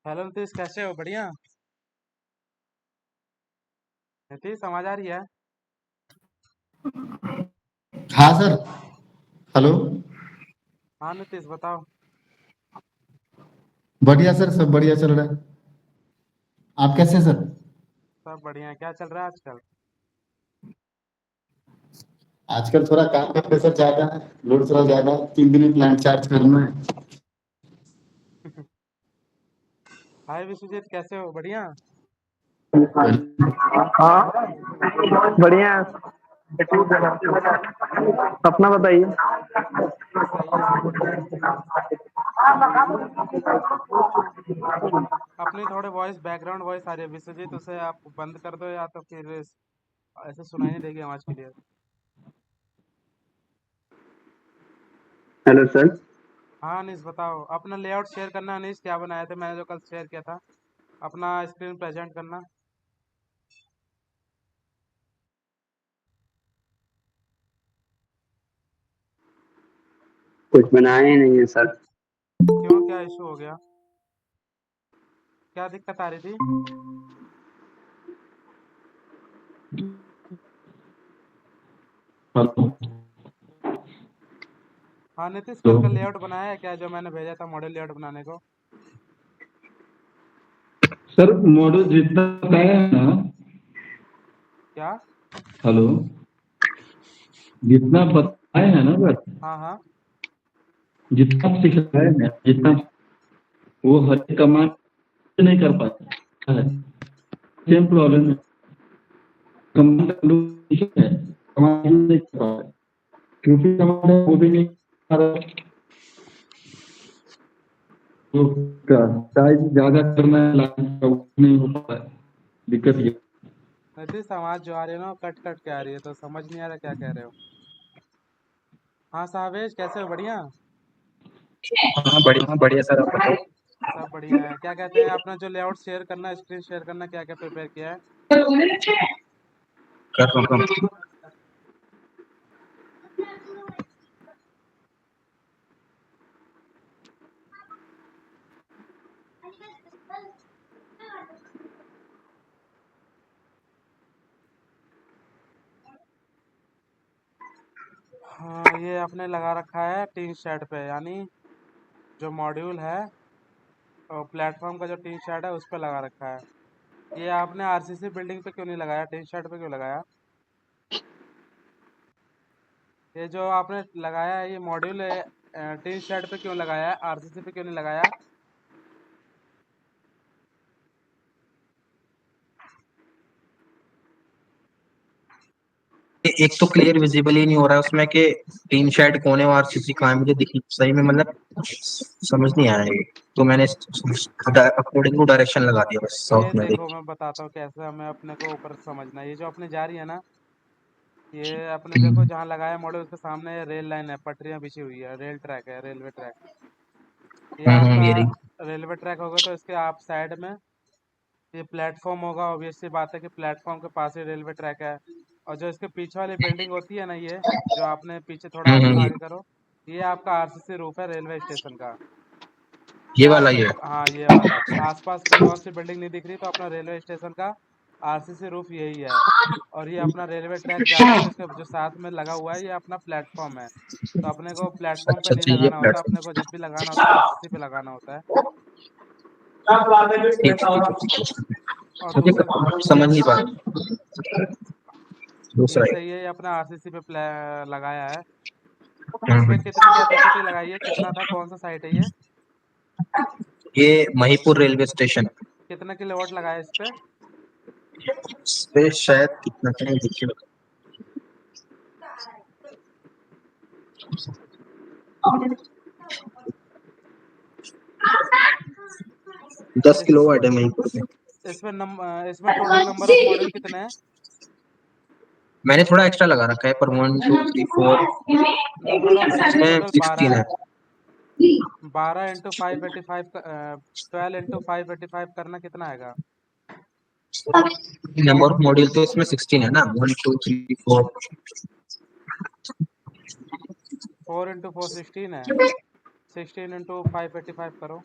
Hello Nitish, कैसे हो? बढ़िया। नीतीश, आवाज आ रही है? हाँ सर। हेलो। हाँ नीतीश, बताओ। बढ़िया सर, सब बढ़िया चल रहा है। आप कैसे हैं सर? सब बढ़िया है। क्या चल रहा है आजकल? आजकल थोड़ा काम का प्रेशर ज्यादा है, लोड थोड़ा ज्यादा है। 3 दिन में प्लांट चार्ज करना है। हाय विश्वजीत, कैसे हो? बढ़िया। हाँ, बढ़िया है। अपना बताइए। सही है, सब बढ़िया है। अपनी थोड़े वॉइस, बैकग्राउंड वॉइस आ रही है विश्वजीत, उसे आप बंद कर दो या तो फिर ऐसे सुनाई नहीं देगी आवाज क्लियर। Hello sir. हाँ अनीश, बताओ। अपना लेआउट शेयर करना अनीश, क्या बनाए थे मैंने जो कल शेयर किया था। अपना स्क्रीन प्रेजेंट करना। कुछ बनाए नहीं है सर। क्यों, क्या इशू हो गया? क्या दिक्कत आ रही थी? हेलो। हाँ नीतीश, तो कल का लेआउट बनाया है क्या जो मैंने भेजा था मॉडल लेआउट बनाने को? सर, मॉडल जितना बताया है ना। क्या? हेलो। जितना बताए हैं ना सर, हाँ हाँ। जितना आप सिखाए हैं, जितना वो हर कमांड नहीं कर पाता है। सेम प्रॉब्लम है। कमांड है, कमांड नहीं कर पा रहा है। क्योंकि कमांड है वो भी नहीं कर रहा है। तो क्या साइज ज्यादा करना है, लाइन का वो नहीं हो पा रहा है। दिक्कत ये। नीतीश, आवाज जो आ रही है ना वो कट कट के आ रही है, तो समझ नहीं आ रहा क्या कह रहे हो। हाँ साहबेज, कैसे हो? बढ़िया। हाँ, बढ़िया बढ़िया सर, आप बताओ। सब बढ़िया है। क्या कहते हैं, अपना जो लेआउट शेयर करना, स्क्रीन शेयर करना, क्या क्या प्रिपेयर किया है? कर रहा हूँ। हाँ, ये आपने लगा रखा है टीन शेड पे, यानी जो मॉड्यूल है और प्लेटफॉर्म का जो टीन शेड है उस पे लगा रखा है। ये आपने आरसीसी बिल्डिंग पे क्यों नहीं लगाया, टीन शेड पे क्यों लगाया? ये जो आपने लगाया है ये मॉड्यूल है, टीन शेड पे क्यों लगाया है, आरसीसी पे क्यों नहीं लगाया? एक तो क्लियर विजिबल ही नहीं हो रहा है उसमें कि टीन शेड कोने और सीसी कहाँ है, मुझे दिखी सही में, मतलब समझ नहीं आया ये। तो मैंने अकॉर्डिंग टू डायरेक्शन लगा दिया बस ये साउथ में देखो, देख। मैं बताता हूँ कैसे हमें अपने को ऊपर से समझना है। ये जो अपने जा रही है ना, ये अपने देखो जहाँ लगाया मॉडल उसके सामने रेल लाइन है, पटरियाँ बिछी हुई है, रेल ट्रैक है, रेलवे ट्रैक। ये आपका ये रही। रेलवे ट्रैक होगा तो इसके आप साइड में ये प्लेटफॉर्म होगा। ऑब्वियस सी बात है कि प्लेटफॉर्म के पास ही रेलवे ट्रैक है। और जो इसके पीछे वाली बिल्डिंग होती है ना, ये जो आपने पीछे थोड़ा आगे करो, ये आपका आरसीसी रूफ है रेलवे स्टेशन का। ये क्या वाला आपको? ये है। हाँ, ये वाला। आसपास कोई और सी बिल्डिंग नहीं दिख रही तो अपना रेलवे स्टेशन का आरसीसी रूफ यही है। और ये अपना रेलवे ट्रैक जाता है तो इसके जो साथ में लगा हुआ है ये अपना प्लेटफॉर्म है। तो अपने को प्लेटफॉर्म पे अच्छा नहीं अच्छा, ये लगाना होता, अपने को प्लेटफॉर्म। जब भी लगाना होता है आरसीसी पे लगाना होता है। ठीक ठीक। और मुझे दूसरा, समझ नहीं पा रहा। ये दूसरा सही है, ये अपना आरसीसी पे लगाया है। इस पे हम्म। कितनी कैपेसिटी लगाई है, कितना था, कौन सा साइट है ये? ये महीपुर रेलवे स्टेशन। कितना किलोवाट लगाया है इस पे? इस पे शायद कितना था देखिए। 10 और किलोवाट है महीपुर में। इसमें टोटल नंबर ऑफ मॉड्यूल कितने हैं? मैंने थोड़ा एक्स्ट्रा लगा रखा है पर 1 2 3 4 नंबर ऑफ मॉड्यूल इसमें टोटल 16 12 है। है। 12 × 585, 12 × 585 करना कितना आएगा? नंबर ऑफ मॉड्यूल तो इसमें 16 है ना, 1 2 3 4। 4 × 4 16 है। 16 × 585 करो।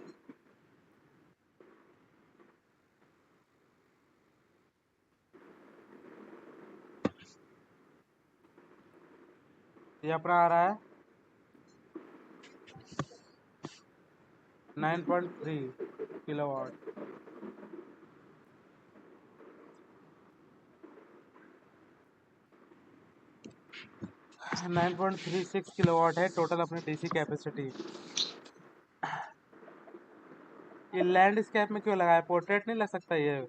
ये अपना आ रहा है 9.3 किलोवाट। नाइन 9.36 किलोवाट है टोटल अपनी डीसी कैपेसिटी। ये लैंडस्केप में क्यों लगाया? पोर्ट्रेट नहीं लग सकता ये?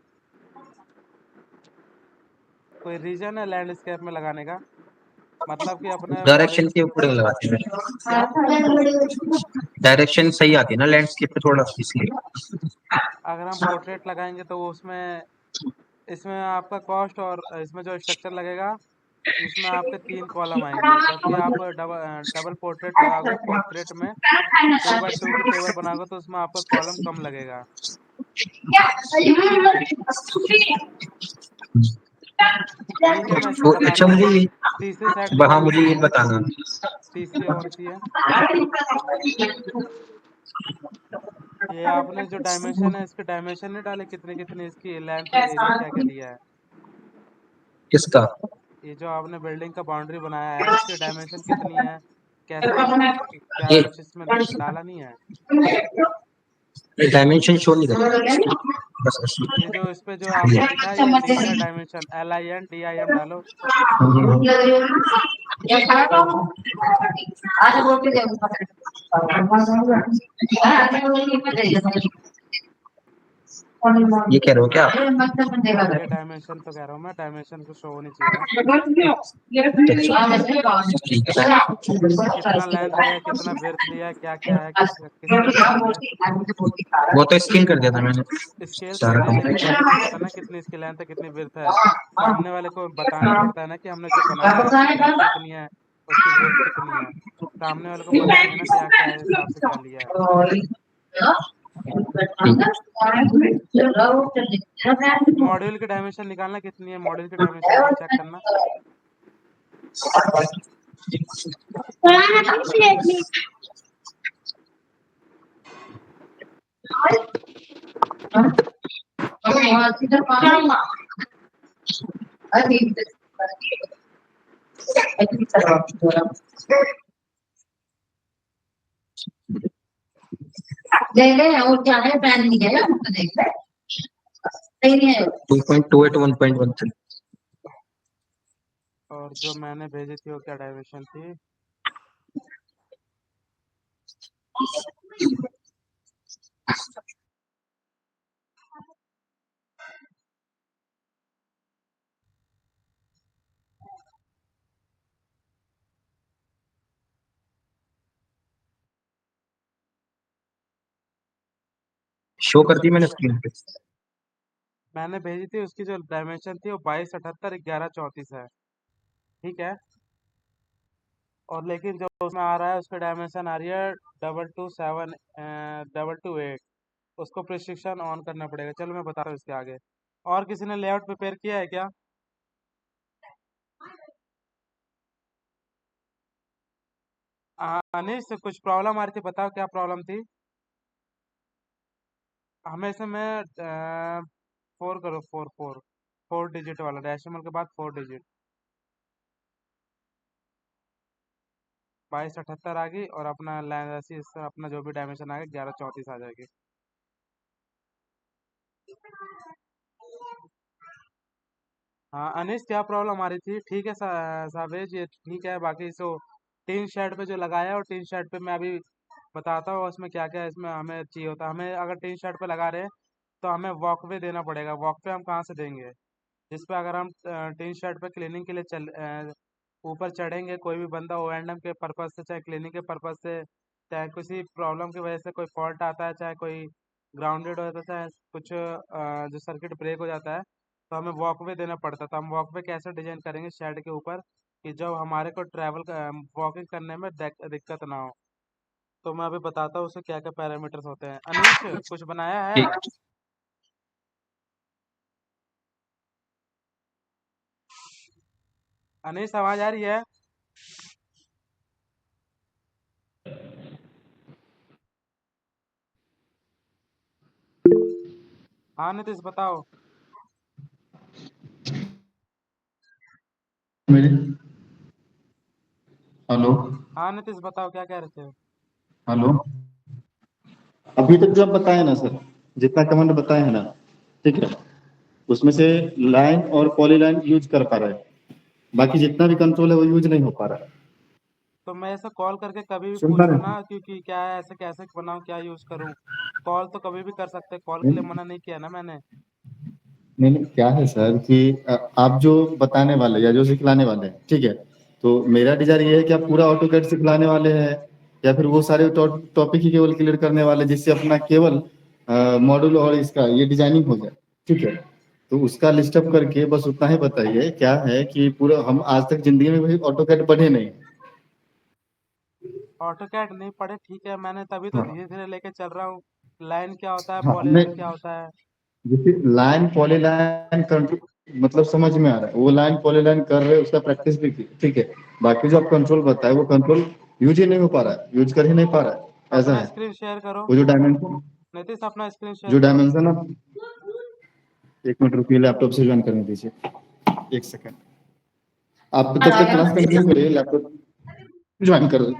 कोई रीजन है लैंडस्केप में लगाने का? मतलब कि अपने बॉडी डायरेक्शन के ऊपर लगाते हैं, क्या? डायरेक्शन सही आती है ना लैंडस्केप पे थोड़ा, इसलिए। अगर हम पोर्ट्रेट लगाएंगे तो वो उसमें इसमें आपका कॉस्ट और इसमें जो स्ट्रक्चर लगेगा इसमें आपके 3 कॉलम आएंगे, जबकि आप डबल पोर्ट्रेट लगाओगे पोर्ट्रेट में 2x2 की टेबल बनाओगे तो उसमें आपका कॉलम कम लगेगा। ठीक है, मैं इसको तो अच्छा बताता हूँ। मुझे तीसरी साइड हाँ दिखाइए, मुझे ये बताना। तीसरी और सी है। ये आपने जो डायमेंशन है इसके डायमेंशन नहीं डाले, कितने कितने इसकी लेंथ एरिया क्या क्या दिया है? किसका? ये जो आपने बिल्डिंग का बाउंड्री बनाया है इसकी डायमेंशन कितनी है, कैसे, क्या ये कुछ इसमें डाला नहीं है? डायमेंशन शो नहीं करता बस ऐसे। ये जो इस पे जो आपको दिखा है ये लीनियर डायमेंशन LINDIM डालो। ये कह रहे हो क्या? हाँ, ये डायमेंशन तो कह रहा हूँ मैं, डायमेंशन को शो होनी चाहिए ना। ठीक है। कितना लेंथ लिया है, कितना विड्थ लिया है, क्या क्या है, किस किस तरीके से है। वो तो स्केल कर दिया था मैंने स्केल तो कर सारा। दिया, लेकिन ये भी तो पता ना कितनी इसकी लेंथ है कितनी विड्थ है। सामने वाले को बताना पड़ता है ना कि हमने जो बनाया है उसकी लेंथ कितनी है, उसकी विड्थ कितनी है। सामने वाले को बताएंगे ना क्या क्या है, हिसाब से क्या लिया है। मॉड्यूल की डायमेंशन निकालना कितनी है, मॉड्यूल की डायमेंशन एक बार चेक करना। और क्या है पैन नहीं है 2.28 1.13। और जो मैंने भेजी थी वो क्या डायमेंशन थी? शो कर दी मैंने स्क्रीन पे। मैंने भेजी थी उसकी जो डायमेंशन थी वो 2278 1134 है। ठीक है, और लेकिन जो उसमें आ रहा है उसका डायमेंशन आ रही है 227 228। उसको प्रिस्क्रिप्शन ऑन करना पड़ेगा। चलो मैं बता रहा हूँ इसके आगे। और किसी ने लेआउट प्रिपेयर किया है क्या? अनिश, कुछ प्रॉब्लम आ रही थी, बताओ क्या प्रॉब्लम थी। हमें इसमें 4 करो, 4 डिजिट वाला डेसिमल के बाद 4 डिजिट। 2278 आ गई और अपना अपना जो भी डायमेंशन आएगा 1134 आ जाएगी। हाँ अनिश, क्या प्रॉब्लम आ रही थी? ठीक है सावेज, ये ठीक है। बाकी सो टीन शेड पे जो लगाया है और टीन शेड पे मैं अभी बताता हूँ उसमें क्या क्या इसमें हमें चाहिए होता है। हमें अगर टीन शेड पे लगा रहे हैं तो हमें वॉकवे देना पड़ेगा। वॉकवे हम कहाँ से देंगे? जिस पे अगर हम टीन शेड पे क्लीनिंग के लिए ऊपर चढ़ेंगे, कोई भी बंदा O&M के पर्पज से, चाहे क्लीनिंग के पर्पज से, चाहे किसी प्रॉब्लम की वजह से कोई फॉल्ट आता है, चाहे कोई ग्राउंडेड हो जाता है, चाहे कुछ जो सर्किट ब्रेक हो जाता है तो हमें वॉकवे देना पड़ता है। तो हम वॉकवे कैसे डिजाइन करेंगे शेड के ऊपर कि जब हमारे को ट्रैवल वॉकिंग करने में दिक्कत ना हो। तो मैं अभी बताता हूँ उसके क्या क्या पैरामीटर्स होते हैं। अनीश, कुछ बनाया है? ठीक। अनीश, आवाज आ रही है? हाँ नीतीश, बताओ। मेरे हेलो। हाँ नीतीश बताओ क्या कह रहे थे। हेलो। अभी तक जो आप बताए ना सर, जितना कमांड बताए हैं ना, ठीक है, उसमें से लाइन और पॉलीलाइन यूज कर पा रहे हैं, बाकी जितना भी कंट्रोल है वो यूज नहीं हो पा रहा है। तो मैं ऐसे कॉल करके कभी भी सुन पा पूछूँ रहे ना, हैं? क्योंकि क्या है, ऐसे कैसे बनाऊँ, क्या यूज़ करूँ। कॉल तो कभी भी कर सकते हैं, कॉल के लिए नहीं मना नहीं किया ना मैंने। नहीं नहीं, क्या है सर कि आप जो बताने वाले या जो सिखलाने वाले हैं, ठीक है, तो मेरा डिजायर ये है कि आप पूरा ऑटो कैड सिखलाने वाले हैं, या फिर वो सारे टॉपिक ही केवल क्लियर करने वाले, जिससे अपना केवल मॉड्यूल और इसका ये डिजाइनिंग हो जाए, ठीक है। तो उसका लिस्ट अप करके बस उतना ही बताइए। क्या है कि पूरा हम आज तक जिंदगी में भी ऑटो कैड पढ़े नहीं। ऑटो कैड नहीं पढ़े, ठीक है, मैंने तभी तो हाँ धीरे धीरे लेके चल रहा हूँ। लाइन क्या होता है, हाँ, पॉलीलाइन क्या होता है। जैसे लाइन पॉलीलाइन कंट्रोल मतलब समझ में आ रहा है, वो लाइन पॉलीलाइन कर रहे हैं, उसका प्रैक्टिस भी की, ठीक है। बाकी जो आप कंट्रोल बताए वो कंट्रोल यूज ही नहीं हो पा रहा है, यूज कर ही नहीं पा रहा है, ऐसा अपना है। स्क्रीन शेयर करो। वो जो डायमेंशन, नीतीश अपना स्क्रीन शेयर जो करो। डायमेंशन आप, एक मिनट रुकिए, लैपटॉप से ज्वाइन करने दीजिए, एक सेकंड। आप तब तक क्लास कंटिन्यू करिए, लैपटॉप ज्वाइन कर दो।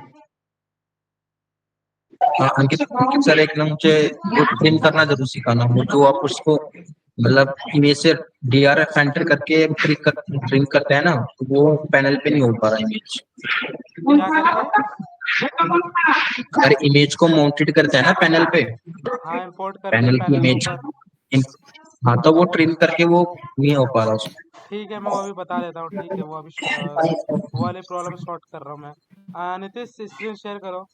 हाँ, अंकित अंकित सर, एक ना मुझे वो प्रिंट करना जरूर सिखाना, वो जो आप उसको मतलब इमेज से डीआरएफ एंटर करके प्रिंट करते हैं ना, तो वो पैनल पे नहीं हो पा रहा इमेज। क्या करके। अगर इमेज को माउंटेड करते हैं ना पैनल पे, हाँ, इंपोर्ट करते हैं पैनल की पैनल के इमेज, ऊपर। हाँ, तो वो ट्रिम करके वो नहीं हो पा रहा उसमें। ठीक है, मैं वो अभी बता देता हूँ, ठीक है, वो अभी वो वाली प्रॉब्लम सॉर्ट कर रहा हूँ मैं। नीतीश स्क्रीन शेयर करो।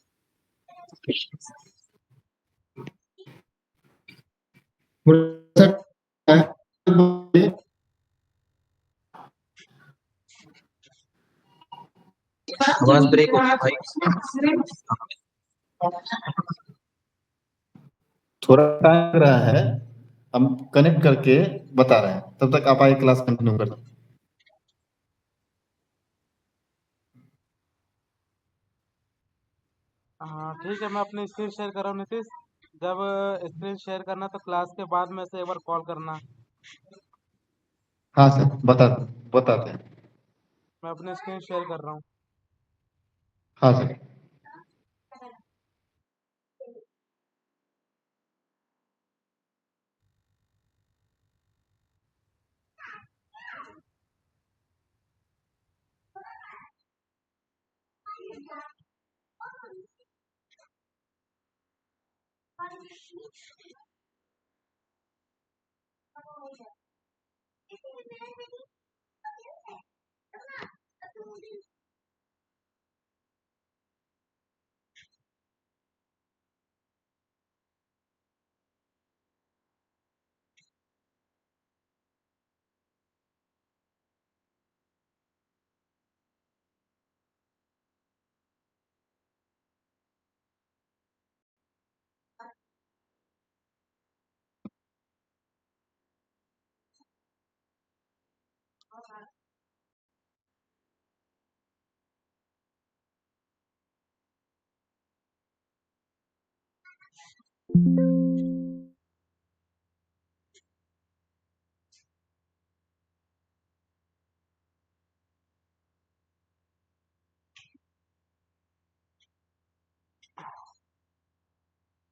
आवाज ब्रेक हो गई भाई। थोड़ा टाइम लग रहा है, हम कनेक्ट करके बता रहे हैं, तब तक आप आइए क्लास कंटिन्यू कर। हाँ ठीक है, मैं अपनी स्क्रीन शेयर कर रहा हूँ नीतीश। जब स्क्रीन शेयर करना तो क्लास के बाद में से एक बार कॉल करना। हाँ सर, बताते हैं। मैं अपनी स्क्रीन शेयर कर रहा हूँ। हाँ सर।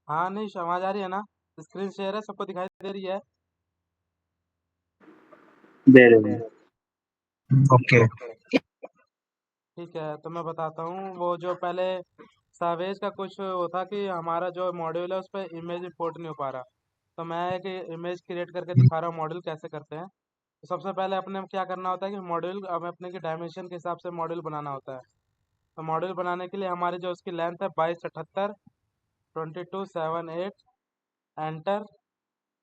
हाँ नहीं, आवाज आ रही है ना। स्क्रीन शेयर है, सबको दिखाई दे रही है। दे रहे हैं। ओके। ठीक है, तो मैं बताता हूँ, वो जो पहले सावेज का कुछ वो था कि हमारा जो मॉड्यूल है उस पर इमेज इंपोर्ट नहीं हो पा रहा। तो मैं एक इमेज क्रिएट करके दिखा रहा हूँ, मॉड्यूल कैसे करते हैं। तो सबसे पहले अपने क्या करना होता है कि मॉड्यूल, हमें अपने के डायमेंशन के हिसाब से मॉड्यूल बनाना होता है। तो मॉड्यूल बनाने के लिए हमारी जो उसकी लेंथ है 2278, 2278, एंटर,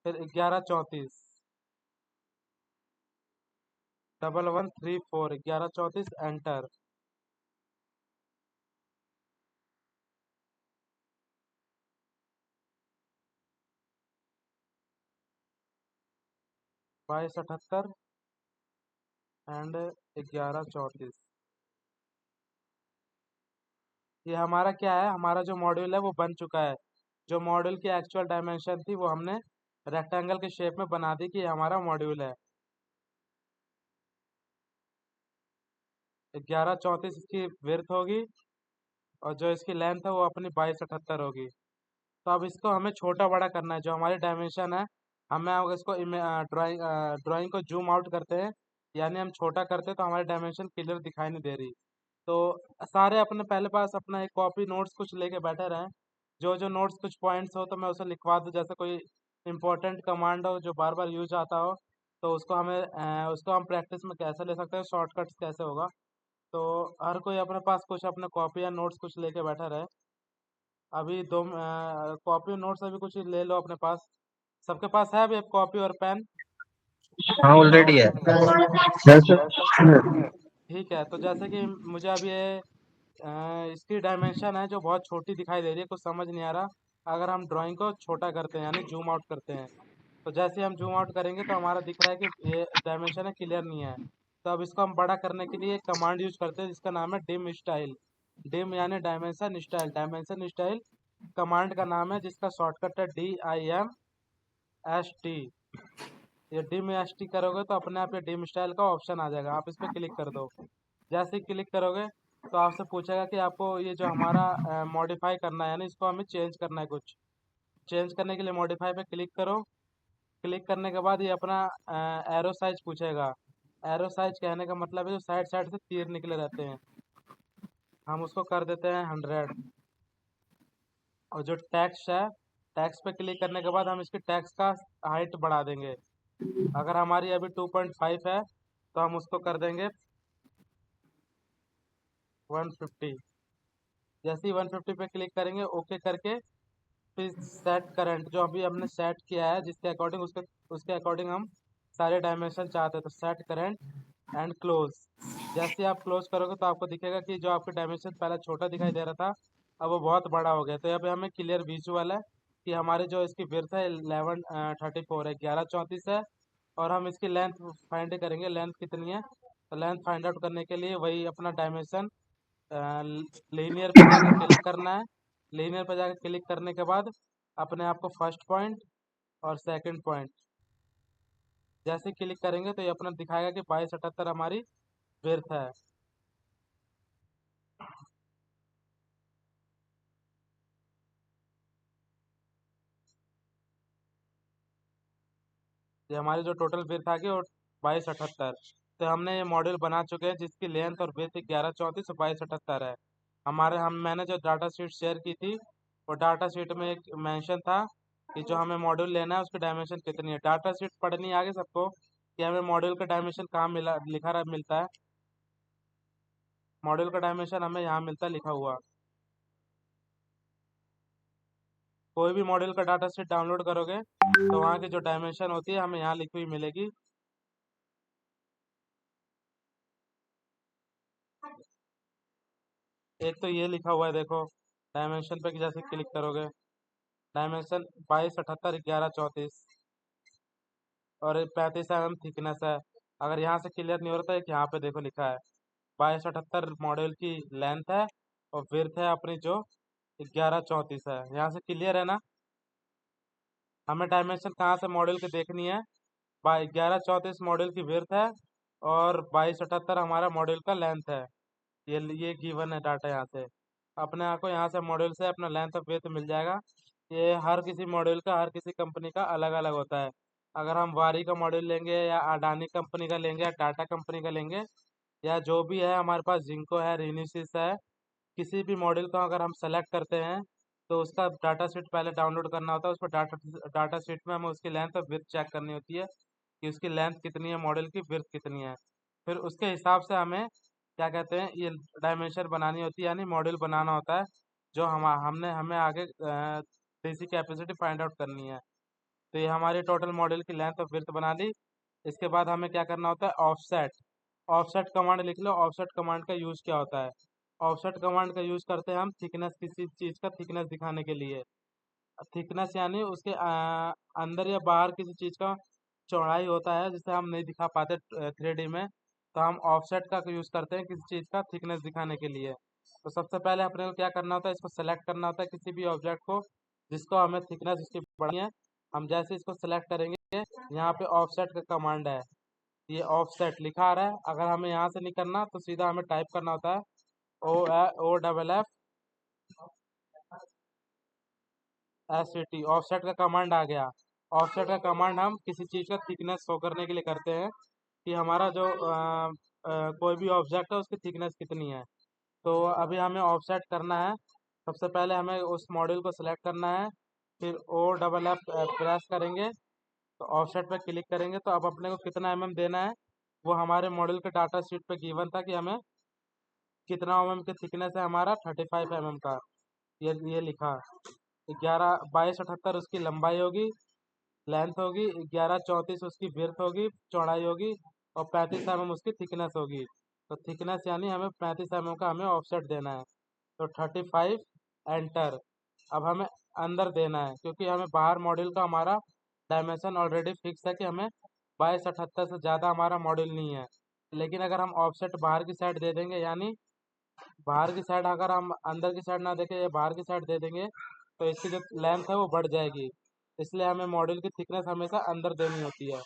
फिर 1134, 1134, 1134, एंटर। 2278 एंड 1134। ये हमारा क्या है, हमारा जो मॉड्यूल है वो बन चुका है। जो मॉड्यूल की एक्चुअल डायमेंशन थी वो हमने रेक्टेंगल के शेप में बना दी कि ये हमारा मॉड्यूल है। 1134 इसकी विड्थ होगी और जो इसकी लेंथ है वो अपनी 2278 होगी। तो अब इसको हमें छोटा बड़ा करना है, जो हमारी डायमेंशन है हमें अब इसको ड्राइंग को जूम आउट करते हैं, यानी हम छोटा करते हैं तो हमारी डायमेंशन क्लियर दिखाई नहीं दे रही। तो सारे अपने पहले पास अपना एक कॉपी नोट्स कुछ लेके बैठे रहें, जो जो नोट्स कुछ पॉइंट्स हो तो मैं उसे लिखवा दूँ, जैसे कोई इंपॉर्टेंट कमांड हो जो बार बार यूज आता हो तो उसको हम प्रैक्टिस में कैसे ले सकते हैं, शॉर्टकट्स कैसे होगा। तो हर कोई अपने पास कुछ अपने कॉपी या नोट्स कुछ लेके बैठा रहे। अभी कॉपी और नोट्स अभी कुछ ले लो अपने पास। सबके पास है अभी कॉपी और पेन? हाँ ऑलरेडी है। जैसे ठीक है, तो जैसे कि मुझे अब ये इसकी डायमेंशन है जो बहुत छोटी दिखाई दे रही है, कुछ समझ नहीं आ रहा। अगर हम ड्राइंग को छोटा करते हैं यानी जूम आउट करते हैं, तो जैसे हम जूम आउट करेंगे तो हमारा दिख रहा है कि ये डायमेंशन है क्लियर नहीं है। तो अब इसको हम बड़ा करने के लिए एक कमांड यूज करते हैं जिसका नाम है डिम स्टाइल। डिम यानी डायमेंशन स्टाइल कमांड का नाम है, जिसका शॉर्टकट है DIMST। ये डिम एस टी करोगे तो अपने आप ये डिम स्टाइल का ऑप्शन आ जाएगा, आप इस पर क्लिक कर दो। जैसे ही क्लिक करोगे तो आपसे पूछेगा कि आपको ये जो हमारा मॉडिफाई करना है, यानी इसको हमें चेंज करना है कुछ। चेंज करने के लिए मॉडिफाई पे क्लिक करो। क्लिक करने के बाद ये अपना एरो साइज पूछेगा। एरो साइज कहने का मतलब है जो साइड साइड से तीर निकले रहते हैं, हम उसको कर देते हैं 100। और जो टेक्स्ट है, टेक्स्ट पे क्लिक करने के बाद हम इसकी टेक्स्ट का हाइट बढ़ा देंगे। अगर हमारी अभी 2.5 है तो हम उसको कर देंगे 150। जैसे ही 150 पे क्लिक करेंगे ओके करके, फिर सेट करंट जो अभी हमने सेट किया है जिसके अकॉर्डिंग उसके अकॉर्डिंग हम सारे डायमेंशन चाहते हैं, तो सेट करंट एंड क्लोज। जैसे ही आप क्लोज करोगे तो आपको दिखेगा कि जो आपके डायमेंशन पहले छोटा दिखाई दे रहा था अब वो बहुत बड़ा हो गया। तो यहाँ पे हमें क्लियर विजुअल है कि हमारे जो इसकी विड्थ है 1134 है, 1134 है। और हम इसकी लेंथ फाइंड करेंगे, लेंथ कितनी है। तो लेंथ फाइंड आउट करने के लिए वही अपना डायमेंशन लीनियर पे जाकर क्लिक करना है। लीनियर पे जाकर क्लिक करने के बाद अपने आप को फर्स्ट पॉइंट और सेकंड पॉइंट जैसे क्लिक करेंगे तो ये अपना दिखाएगा कि 2278 हमारी विड्थ है। ये हमारी जो टोटल विड्थ आ गई वो 2278। तो हमने ये मॉड्यूल बना चुके हैं जिसकी लेंथ और विड्थ 1134 और 2278 है। मैंने जो डाटा शीट शेयर की थी वो डाटा शीट में एक मेंशन था कि जो हमें मॉड्यूल लेना है उसकी डायमेंशन कितनी है। डाटा शीट पढ़नी आगे सबको कि हमें मॉड्यूल का डायमेंशन कहाँ मिलता है। मॉड्यूल का डायमेंशन हमें यहाँ मिलता है लिखा हुआ। कोई भी मॉड्यूल का डाटा शीट डाउनलोड करोगे तो वहाँ की जो डायमेंशन होती है हमें यहाँ लिखी हुई मिलेगी। एक तो ये लिखा हुआ है देखो, डायमेंशन पे जैसे क्लिक करोगे डायमेंशन 2278 1134 और 35 थिकनेस है। अगर यहाँ से क्लियर नहीं हो रहा तो यहाँ पे देखो लिखा है 2278 मॉड्यूल की लेंथ है और विड्थ है अपनी जो 1134 है। यहाँ से क्लियर है ना। हमें डायमेंशन कहाँ से मॉड्यूल की देखनी है, 1134 मॉड्यूल की विड्थ है और 2278 हमारा मॉड्यूल का लेंथ है। ये गिवन है डाटा यहाँ से। अपने आप को यहाँ से मॉड्यूल से अपना लेंथ और विड्थ मिल जाएगा। ये हर किसी मॉड्यूल का हर किसी कंपनी का अलग अलग होता है। अगर हम वारी का मॉड्यूल लेंगे या अडानी कंपनी का लेंगे या टाटा कंपनी का लेंगे या जो भी है हमारे पास जिंको है रिनिसिस है, किसी भी मॉड्यूल को अगर हम सेलेक्ट करते हैं तो उसका डाटा शीट पहले डाउनलोड करना होता है। उस पर डाटा शीट में हमें उसकी लेंथ और विड्थ चेक करनी होती है कि उसकी लेंथ कितनी है, मॉडल की विड्थ कितनी है। फिर उसके हिसाब से हमें क्या कहते हैं ये डायमेंशन बनानी होती है, यानी मॉडल बनाना होता है जो हमें आगे डीसी कैपेसिटी फाइंड आउट करनी है। तो ये हमारी टोटल मॉडल की लेंथ और विड्थ बना ली। इसके बाद हमें क्या करना होता है, ऑफसेट। ऑफसेट कमांड लिख लो। ऑफसेट कमांड का यूज़ क्या होता है, ऑफसेट कमांड का यूज़ करते हैं हम थिकनेस, किसी चीज़ का थिकनेस दिखाने के लिए। थिकनेस यानी उसके अंदर या बाहर किसी चीज़ का चौड़ाई होता है जिसे हम नहीं दिखा पाते 3D में, तो हम ऑफसेट का यूज़ करते हैं किसी चीज़ का थिकनेस दिखाने के लिए। तो सबसे पहले अपने को क्या करना होता है, इसको सेलेक्ट करना होता है किसी भी ऑब्जेक्ट को जिसको हमें थिकनेस उसकी बढ़ानी है। हम जैसे इसको सेलेक्ट करेंगे यहाँ पे ऑफसेट का कमांड है, ये ऑफसेट लिखा आ रहा है। अगर हमें यहाँ से नहीं करना तो सीधा हमें टाइप करना होता है OFF SET, ऑफसेट का कमांड आ गया। ऑफसेट का कमांड हम किसी चीज़ का थिकनेस शो करने के लिए करते हैं कि हमारा जो कोई भी ऑब्जेक्ट है उसकी थिकनेस कितनी है। तो अभी हमें ऑफसेट करना है। सबसे पहले हमें उस मॉड्यूल को सिलेक्ट करना है, फिर OFF प्रेस करेंगे तो ऑफसेट पे क्लिक करेंगे तो अब अपने को कितना देना है वो हमारे मॉड्यूल के डाटा शीट पे गिवन था कि हमें कितना की थिकनेस है हमारा 35 का। ये लिखा 2278 उसकी लंबाई होगी, लेंथ होगी, 1134 उसकी विड्थ होगी, चौड़ाई होगी, और 35 उसकी थिकनेस होगी। तो थिकनेस यानी हमें 35 का हमें ऑफसेट देना है। तो 35 एंटर। अब हमें अंदर देना है क्योंकि हमें बाहर मॉड्यूल का हमारा डायमेंशन ऑलरेडी फिक्स है कि हमें 2278 से ज़्यादा हमारा मॉड्यूल नहीं है। लेकिन अगर हम ऑफसेट बाहर की साइड दे देंगे, यानी बाहर की साइड अगर हम अंदर की साइड ना देके या बाहर की साइड दे देंगे तो इसकी जो लेंथ है वो बढ़ जाएगी। इसलिए हमें मॉड्यूल की थिकनेस हमेशा अंदर देनी होती है।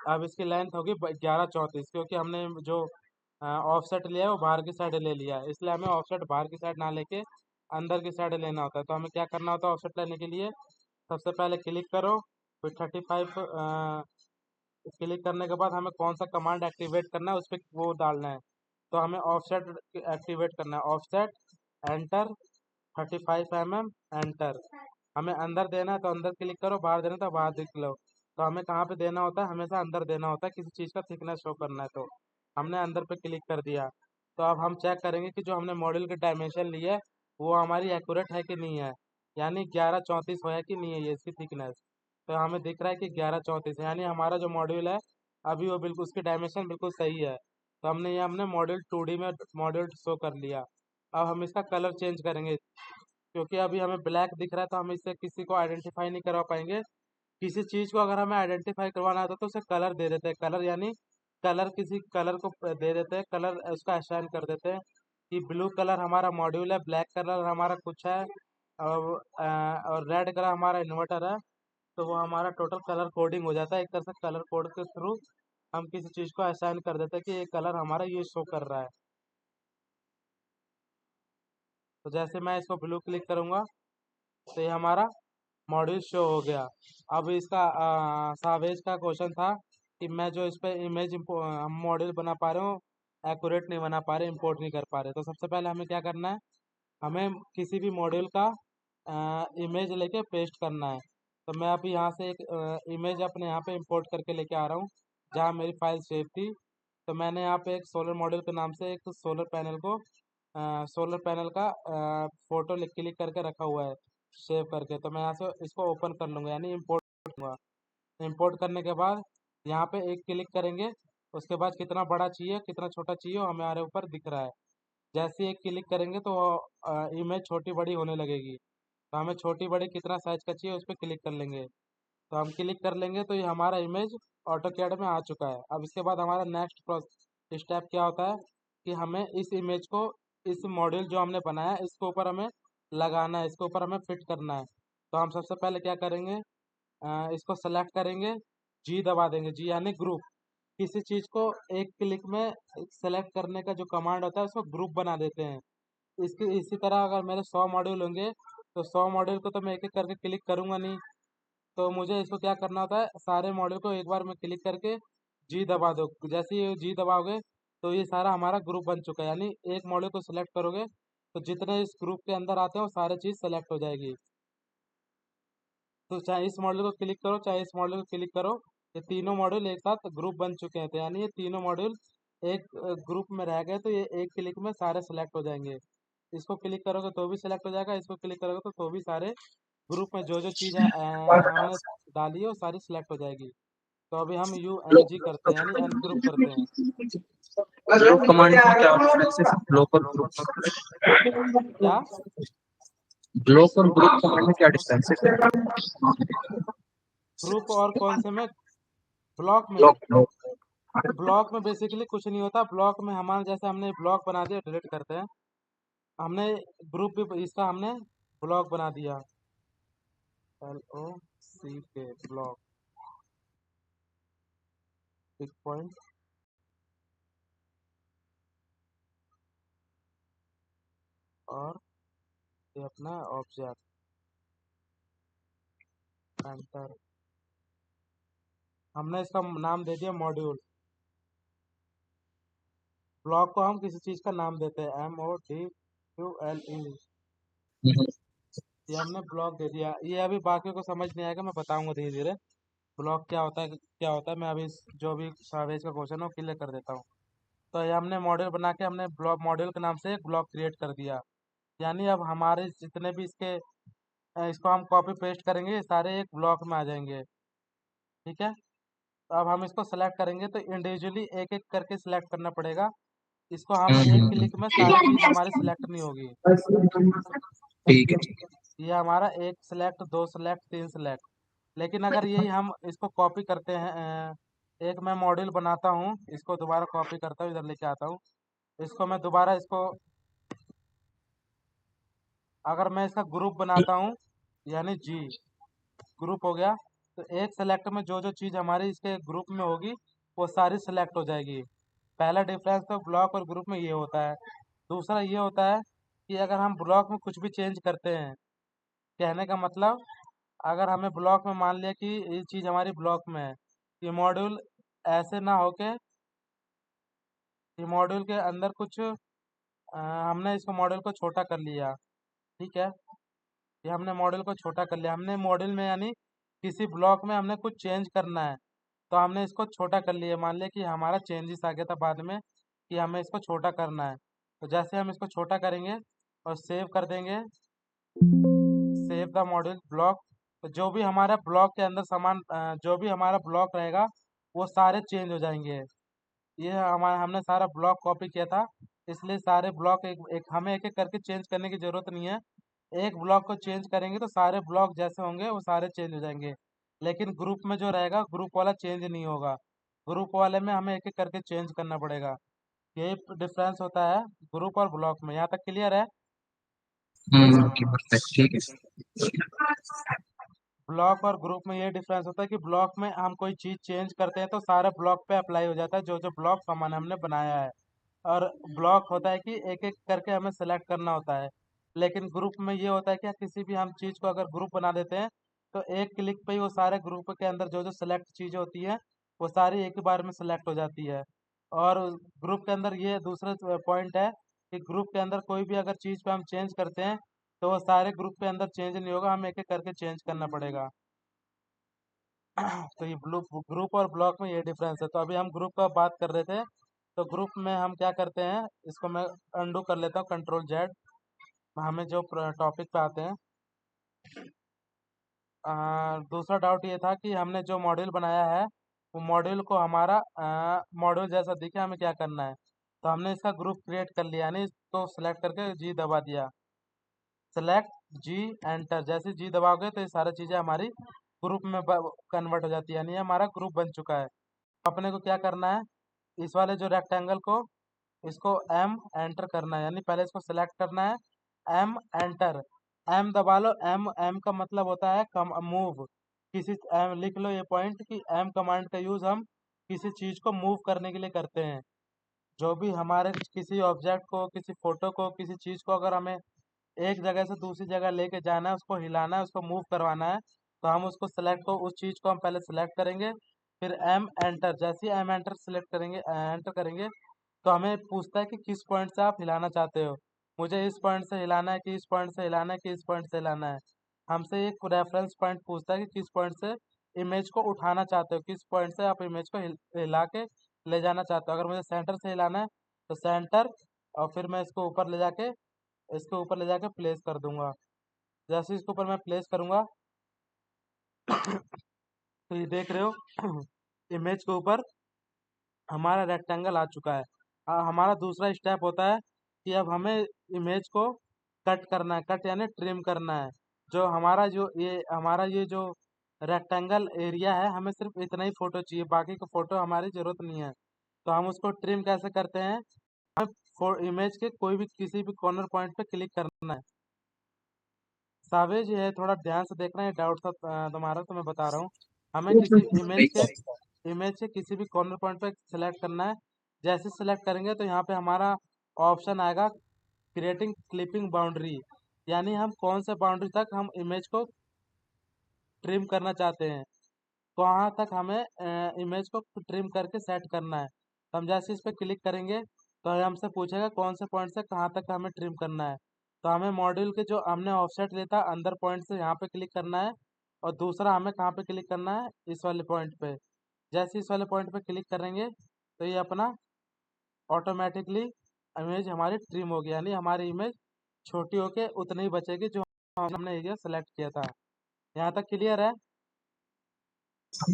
अब इसकी लेंथ होगी 1134 क्योंकि हमने जो ऑफसेट लिया है वो बाहर की साइड ले लिया है, इसलिए हमें ऑफसेट बाहर की साइड ना लेके अंदर की साइड लेना होता है। तो हमें क्या करना होता है ऑफसेट लेने के लिए? सबसे पहले क्लिक करो, फिर 35 क्लिक करने के बाद हमें कौन सा कमांड एक्टिवेट करना है उस पर वो डालना है। तो हमें ऑफसेट एक्टिवेट करना है, ऑफसेट एंटर 35 एंटर। हमें अंदर देना है तो अंदर क्लिक करो, बाहर देना है तो बाहर क्लिक लो। तो हमें कहाँ पे देना होता है? हमेशा अंदर देना होता है किसी चीज़ का थिकनेस शो करना है। तो हमने अंदर पे क्लिक कर दिया। तो अब हम चेक करेंगे कि जो हमने मॉड्यूल के डायमेंशन लिए वो हमारी एक्यूरेट है कि नहीं है, यानी 1134 है कि नहीं है ये इसकी थिकनेस। तो हमें दिख रहा है कि 1134 है, यानी हमारा जो मॉड्यूल है अभी वो बिल्कुल उसकी डायमेंशन बिल्कुल सही है। तो हमने मॉड्यूल 2D में मॉड्यूल शो कर लिया। अब हम इसका कलर चेंज करेंगे क्योंकि अभी हमें ब्लैक दिख रहा है तो हम इससे किसी को आइडेंटिफाई नहीं करवा पाएंगे। किसी चीज़ को अगर हमें आइडेंटिफाई करवाना होता तो उसे कलर दे देते हैं, कलर यानी कलर किसी कलर को दे देते हैं, कलर उसका असाइन कर देते हैं कि ब्लू कलर हमारा मॉड्यूल है, ब्लैक कलर हमारा कुछ है, और रेड कलर हमारा इन्वर्टर है। तो वो हमारा टोटल कलर कोडिंग हो जाता है। एक तरह से कलर कोड के थ्रू हम किसी चीज़ को असाइन कर देते हैं कि ये कलर हमारा ये शो कर रहा है। तो जैसे मैं इसको ब्लू क्लिक करूँगा तो ये हमारा मॉड्यूल शो हो गया। अब इसका सावेज का क्वेश्चन था कि मैं जो इस पर इमेज हम मॉड्यूल बना पा रहे हो एक्यूरेट नहीं बना पा रहे, इंपोर्ट नहीं कर पा रहे। तो सबसे पहले हमें क्या करना है? हमें किसी भी मॉड्यूल का इमेज लेके पेस्ट करना है। तो मैं अभी यहाँ से एक इमेज अपने यहाँ पे इंपोर्ट करके लेके आ रहा हूँ जहाँ मेरी फाइल सेव थी। तो मैंने यहाँ पे एक सोलर मॉड्यूल के नाम से एक सोलर पैनल का फोटो क्लिक करके रखा हुआ है सेव करके। तो मैं यहाँ से इसको ओपन कर लूँगा यानी इंपोर्ट करूँगा। इंपोर्ट करने के बाद यहाँ पे एक क्लिक करेंगे, उसके बाद कितना बड़ा चाहिए कितना छोटा चाहिए वो हमारे ऊपर दिख रहा है। जैसे ही एक क्लिक करेंगे तो इमेज छोटी बड़ी होने लगेगी। तो हमें छोटी बड़ी कितना साइज का चाहिए उस पर क्लिक कर लेंगे। तो हम क्लिक कर लेंगे तो ये हमारा इमेज ऑटोकैड में आ चुका है। अब इसके बाद हमारा नेक्स्ट स्टेप क्या होता है कि हमें इस इमेज को इस मॉड्यूल जो हमने बनाया है इसके ऊपर हमें लगाना है, इसके ऊपर हमें फिट करना है। तो हम सबसे पहले क्या करेंगे, इसको सेलेक्ट करेंगे, जी दबा देंगे, जी यानी ग्रुप। किसी चीज़ को एक क्लिक में सेलेक्ट करने का जो कमांड होता है उसको ग्रुप बना देते हैं। इसी तरह अगर मेरे 100 मॉड्यूल होंगे तो 100 मॉड्यूल को तो मैं एक एक करके क्लिक करूंगा नहीं। तो मुझे इसको क्या करना होता है, सारे मॉड्यूल को एक बार में क्लिक करके जी दबा दो। जैसे ही जी दबाओगे तो ये सारा हमारा ग्रुप बन चुका है, यानी एक मॉड्यूल को सिलेक्ट करोगे तो जितने इस ग्रुप के अंदर आते हैं वो सारे चीज़ सेलेक्ट हो जाएगी। तो चाहे इस मॉड्यूल को क्लिक करो चाहे इस मॉड्यूल को क्लिक करो, ये तीनों मॉड्यूल एक साथ ग्रुप बन चुके हैं। तो यानी ये तीनों मॉड्यूल एक ग्रुप में रह गए तो ये एक क्लिक में सारे सेलेक्ट हो जाएंगे। इसको क्लिक करोगे तो भी सेलेक्ट हो जाएगा, इसको क्लिक करोगे तो भी सारे ग्रुप में जो जो चीज़ हमने डाली है वो सारी सिलेक्ट हो जाएगी। तो अभी हम UNG करते हैं यानी अनग्रुप करते हैं। ग्रुप कमांड में क्या डिफरेंस है ब्लॉक और ग्रुप? क्या? ब्लॉक और ग्रुप कमांड में क्या डिफरेंस है? ग्रुप और कौन से में? ब्लॉक में? ब्लॉक ब्लॉक में बेसिकली कुछ नहीं होता। ब्लॉक में हमारे जैसे हमने ब्लॉक बना दिया, डिलीट करते हैं। हमने ग्रुप भी इसका हमने ब्लॉक बना दिया, LOCK ब्लॉक। पिक पॉइंट, और ये अपना ऑब्जेक्ट, एंटर। हमने इसका नाम दे दिया मॉड्यूल। ब्लॉक को हम किसी चीज का नाम देते हैं, MODULE, ये हमने ब्लॉक दे दिया। ये अभी बाकी को समझ नहीं आएगा, मैं बताऊंगा धीरे धीरे ब्लॉक क्या होता है क्या होता है। मैं अभी जो भी सावेज का क्वेश्चन है वो क्लियर कर देता हूँ। तो ये हमने मॉड्यूल बना के हमने ब्लॉक मॉड्यूल के नाम से एक ब्लॉक क्रिएट कर दिया। यानी अब हमारे जितने भी इसको हम कॉपी पेस्ट करेंगे, ये सारे एक ब्लॉक में आ जाएंगे। ठीक है, तो अब हम इसको सेलेक्ट करेंगे तो इंडिविजुअली एक एक करके सिलेक्ट करना पड़ेगा। इसको हम एक क्लिक में सारी चीज हमारी सिलेक्ट नहीं होगी। ठीक है। ये हमारा एक सिलेक्ट, दो सिलेक्ट, तीन सिलेक्ट। लेकिन अगर यही हम इसको कॉपी करते हैं, एक मैं मॉड्यूल बनाता हूँ, इसको दोबारा कॉपी करता हूँ, इधर लेके आता हूँ। इसको मैं दोबारा अगर मैं इसका ग्रुप बनाता हूँ, यानी जी ग्रुप हो गया, तो एक सेलेक्ट में जो जो चीज़ हमारी इसके ग्रुप में होगी वो सारी सिलेक्ट हो जाएगी। पहला डिफरेंस तो ब्लॉक और ग्रुप में ये होता है। दूसरा ये होता है कि अगर हम ब्लॉक में कुछ भी चेंज करते हैं, कहने का मतलब, अगर हमें ब्लॉक में मान लिया कि ये चीज़ हमारी ब्लॉक में है, ये मॉड्यूल ऐसे ना होके, ये मॉड्यूल के अंदर कुछ हमने इसको मॉड्यूल को छोटा कर लिया। ठीक है, ये हमने मॉड्यूल को छोटा कर लिया। हमने मॉड्यूल में यानी किसी ब्लॉक में हमने कुछ चेंज करना है, तो हमने इसको छोटा कर लिया। मान लिया कि हमारा चेंजेस आ गया था बाद में कि हमें इसको छोटा करना है, तो जैसे हम इसको छोटा करेंगे और सेव कर देंगे, सेव द मॉड्यूल ब्लॉक, तो जो भी हमारा ब्लॉक के अंदर सामान जो भी हमारा ब्लॉक रहेगा वो सारे चेंज हो जाएंगे। ये हमारा हमने सारा ब्लॉक कॉपी किया था, इसलिए सारे ब्लॉक हमें एक एक करके चेंज करने की ज़रूरत नहीं है। एक ब्लॉक को चेंज करेंगे तो सारे ब्लॉक जैसे होंगे वो सारे चेंज हो जाएंगे। लेकिन ग्रुप में जो रहेगा, ग्रुप वाला चेंज नहीं होगा। ग्रुप वाले में हमें एक एक करके चेंज करना पड़ेगा। यही डिफरेंस होता है ग्रुप और ब्लॉक में। यहाँ तक क्लियर है? परफेक्ट, ठीक है। ब्लॉक और ग्रुप में ये डिफरेंस होता है कि ब्लॉक में हम कोई चीज़ चेंज करते हैं तो सारे ब्लॉक पे अप्लाई हो जाता है, जो जो ब्लॉक सामान हमने बनाया है। और ब्लॉक होता है कि एक एक करके हमें सेलेक्ट करना होता है। लेकिन ग्रुप में ये होता है कि किसी भी हम चीज़ को अगर ग्रुप बना देते हैं तो एक क्लिक पे ही वो सारे ग्रुप के अंदर जो जो सेलेक्ट चीज़ें होती हैं वो सारी एक ही बार में सेलेक्ट हो जाती है। और ग्रुप के अंदर ये दूसरा पॉइंट है कि ग्रुप के अंदर कोई भी अगर चीज़ पे हम चेंज करते हैं तो वो सारे ग्रुप के अंदर चेंज नहीं होगा, हमें एक एक करके चेंज करना पड़ेगा। तो ये ग्रुप और ब्लॉक में ये डिफरेंस है। तो अभी हम ग्रुप का बात कर रहे थे, तो ग्रुप में हम क्या करते हैं, इसको मैं अंडू कर लेता हूँ, Ctrl Z। हमें जो टॉपिक पे आते हैं, दूसरा डाउट ये था कि हमने जो मॉड्यूल बनाया है वो मॉड्यूल को हमारा मॉड्यूल जैसा दिखे, हमें क्या करना है। तो हमने इसका ग्रुप क्रिएट कर लिया, यानी इसको सेलेक्ट करके जी दबा दिया, सेलेक्ट जी, एंटर। जैसे जी दबाओगे तो ये सारी चीज़ें हमारी ग्रुप में कन्वर्ट हो जाती है, यानी ये हमारा ग्रुप बन चुका है। अपने को क्या करना है, इस वाले जो रेक्टेंगल को, इसको एम एंटर करना है, यानी पहले इसको सेलेक्ट करना है, एम एंटर, एम दबा लो। एम एम का मतलब होता है कम मूव। लिख लो ये पॉइंट कि एम कमांड का यूज़ हम किसी चीज़ को मूव करने के लिए करते हैं। जो भी हमारे किसी ऑब्जेक्ट को, किसी फोटो को, किसी चीज़ को अगर हमें एक जगह से दूसरी जगह लेके जाना है, उसको हिलाना है, उसको मूव करवाना है, तो हम उसको सेलेक्ट को उस चीज़ को हम पहले सेलेक्ट करेंगे, फिर एम एंटर। जैसे ही एम एंटर सेलेक्ट करेंगे, एंटर करेंगे, तो हमें पूछता है कि किस पॉइंट से आप हिलाना चाहते हो। मुझे इस पॉइंट से हिलाना है कि इस पॉइंट से हिलाना है कि इस पॉइंट से हिलाना है। हमसे एक रेफरेंस पॉइंट पूछता है कि किस पॉइंट से इमेज को उठाना चाहते हो, किस पॉइंट से आप इमेज को हिला के ले जाना चाहते हो। अगर मुझे सेंटर से हिलाना है तो सेंटर, और फिर मैं इसको ऊपर ले जाके प्लेस कर दूंगा। जैसे इसके ऊपर मैं प्लेस करूंगा तो ये देख रहे हो इमेज के ऊपर हमारा रेक्टेंगल आ चुका है। हमारा दूसरा स्टेप होता है कि अब हमें इमेज को कट करना है, कट यानी ट्रिम करना है। हमारा ये जो रेक्टेंगल एरिया है, हमें सिर्फ इतना ही फोटो चाहिए, बाकी का फोटो हमारी ज़रूरत नहीं है। तो हम उसको ट्रिम कैसे करते हैं, इमेज के कोई भी किसी भी कॉर्नर पॉइंट पे क्लिक करना है। सावेज, ये थोड़ा ध्यान से देखना, ये डाउट था तुम्हारा, तो मैं बता रहा हूँ। हमें किसी इमेज के इमेज के किसी भी कॉर्नर पॉइंट पे सिलेक्ट करना है। जैसे सिलेक्ट करेंगे तो यहाँ पे हमारा ऑप्शन आएगा क्रिएटिंग क्लिपिंग बाउंड्री, यानी हम कौन से बाउंड्री तक हम इमेज को ट्रिम करना चाहते हैं, कहाँ तक हमें इमेज को ट्रिम करके सेट करना है। तो हम जैसे इस पर क्लिक करेंगे तो ये हमसे पूछेगा कौन से पॉइंट से कहाँ तक हमें ट्रिम करना है। तो हमें मॉड्यूल के जो हमने ऑफसेट लिया था अंदर पॉइंट से यहाँ पे क्लिक करना है, और दूसरा हमें कहाँ पे क्लिक करना है, इस वाले पॉइंट पे। जैसे इस वाले पॉइंट पे क्लिक करेंगे तो ये अपना ऑटोमेटिकली इमेज हमारी ट्रिम होगी, यानी हमारी इमेज छोटी होके उतनी ही बचेगी जो हमने एरिया सेलेक्ट किया था। यहाँ तक क्लियर है? तो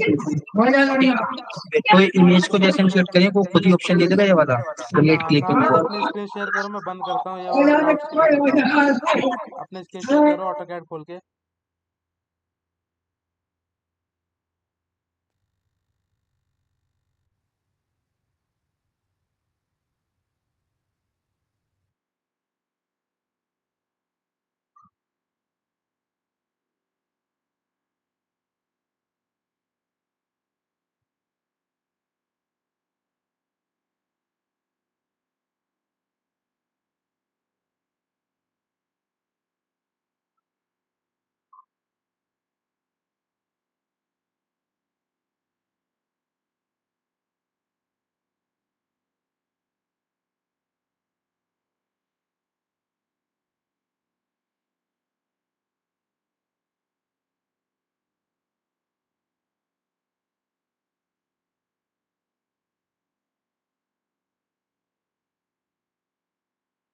इमेज को जैसे हम सिलेक्ट करें वो खुद ही ऑप्शन दे देगा ये वाला क्रिएट हाँ, तो क्लिपिंग आप को। अपनी स्क्रीन शेयर करो, मैं बंद करता हूँ ये वाला डाउट क्लियर करता हूँ। अपनी स्क्रीन शेयर करो ऑटो कैड खोल के।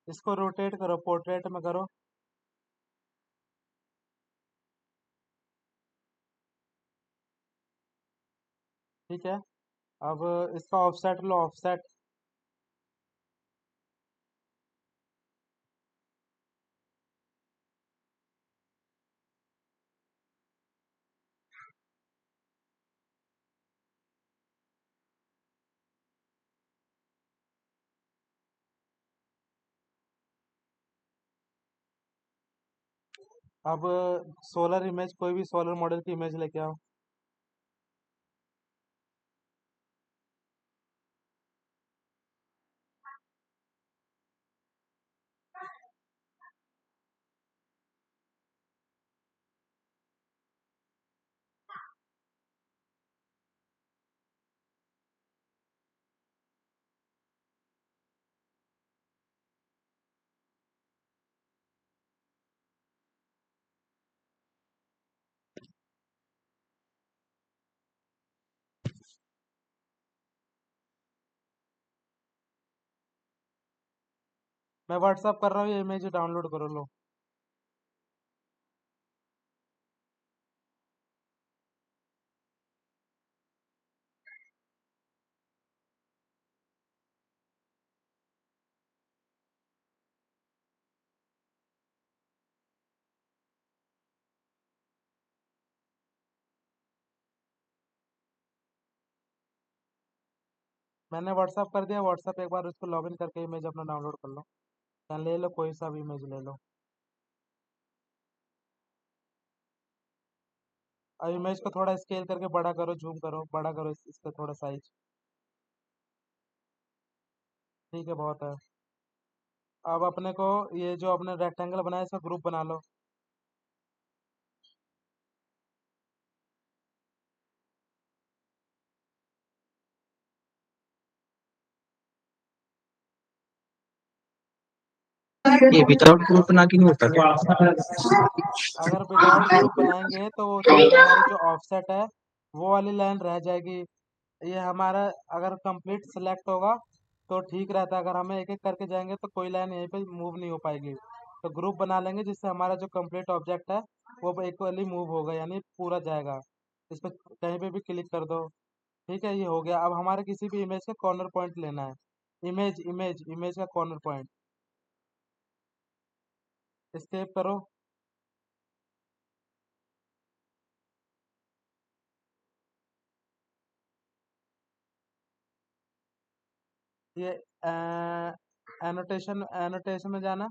इसको रोटेट करो, पोर्ट्रेट में करो। ठीक है, अब इसका ऑफसेट लो, ऑफसेट। अब सोलर इमेज, कोई भी सोलर मॉडल की इमेज लेके आओ। मैं व्हाट्सअप कर रहा हूँ, ये इमेज डाउनलोड करो लो। मैंने व्हाट्सअप कर दिया, व्हाट्सअप एक बार उसको लॉगिन करके इमेज अपना डाउनलोड कर लो। या ले लो, कोई सा भी इमेज ले लो। अब इमेज को थोड़ा स्केल करके बड़ा करो, जूम करो, बड़ा करो इसका थोड़ा साइज। ठीक है, बहुत है। अब अपने को ये जो अपने रेक्टेंगल बनाया इसका ग्रुप बना लो। ये विदाउट ग्रुप बना के नहीं होता क्या? अगर विदाउट ग्रुप बनाएंगे तो जो हमारी जो ऑफसेट है वो वाली लाइन रह जाएगी। ये हमारा अगर कंप्लीट सेलेक्ट होगा तो ठीक रहता है, अगर हमें एक एक करके जाएंगे तो कोई लाइन यहीं पे मूव नहीं हो पाएगी। तो ग्रुप बना लेंगे जिससे हमारा जो कंप्लीट ऑब्जेक्ट है वो इक्वली मूव होगा, यानी पूरा जाएगा। इस पर कहीं पे भी क्लिक कर दो। ठीक है, ये हो गया। अब हमारे किसी भी इमेज का कॉर्नर पॉइंट लेना है। इमेज इमेज इमेज का कॉर्नर पॉइंट एस्केप करो। ये एनोटेशन एनोटेशन में जाना।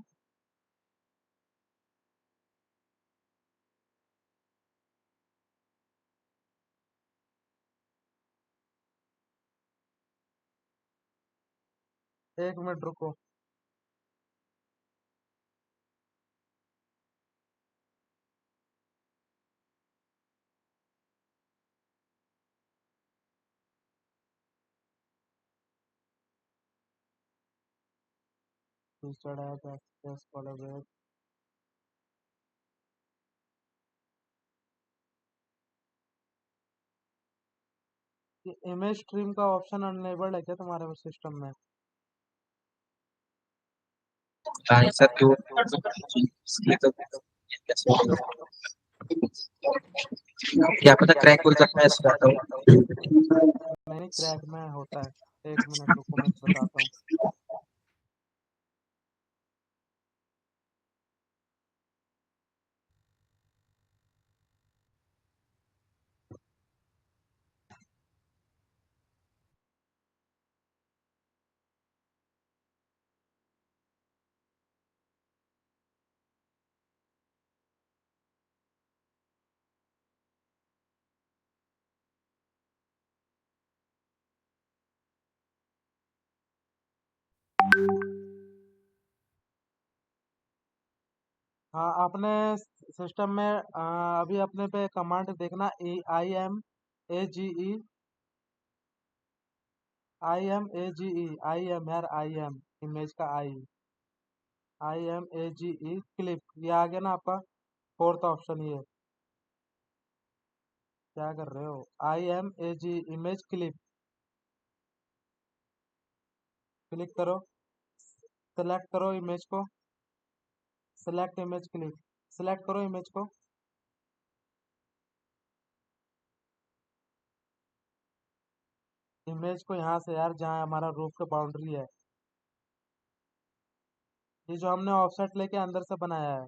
एक मिनट रुको। Featured app access collaborate. ये इमेज स्ट्रीम का ऑप्शन अनलेबल्ड है क्या तुम्हारे सिस्टम में? हाँ सर, क्यों इसलिए तो कैसे होगा? क्या पता क्रैक हो सकता है इस डाटा नहीं क्रैक में होता है। एक मिनट रुको मैं बताता हूँ। हाँ अपने सिस्टम में अभी अपने पे कमांड देखना आई एम इमेज का IMAGE क्लिप। ये आ गया ना आपका फोर्थ ऑप्शन। ये क्या कर रहे हो? IMAGE इमेज क्लिप क्लिक करो। सेलेक्ट करो इमेज को। Select image clip. सेलेक्ट करो इमेज को। इमेज को यहाँ से यार, जहाँ हमारा रूफ का बाउंड्री है, ये जो हमने ऑफसेट लेके अंदर से बनाया है।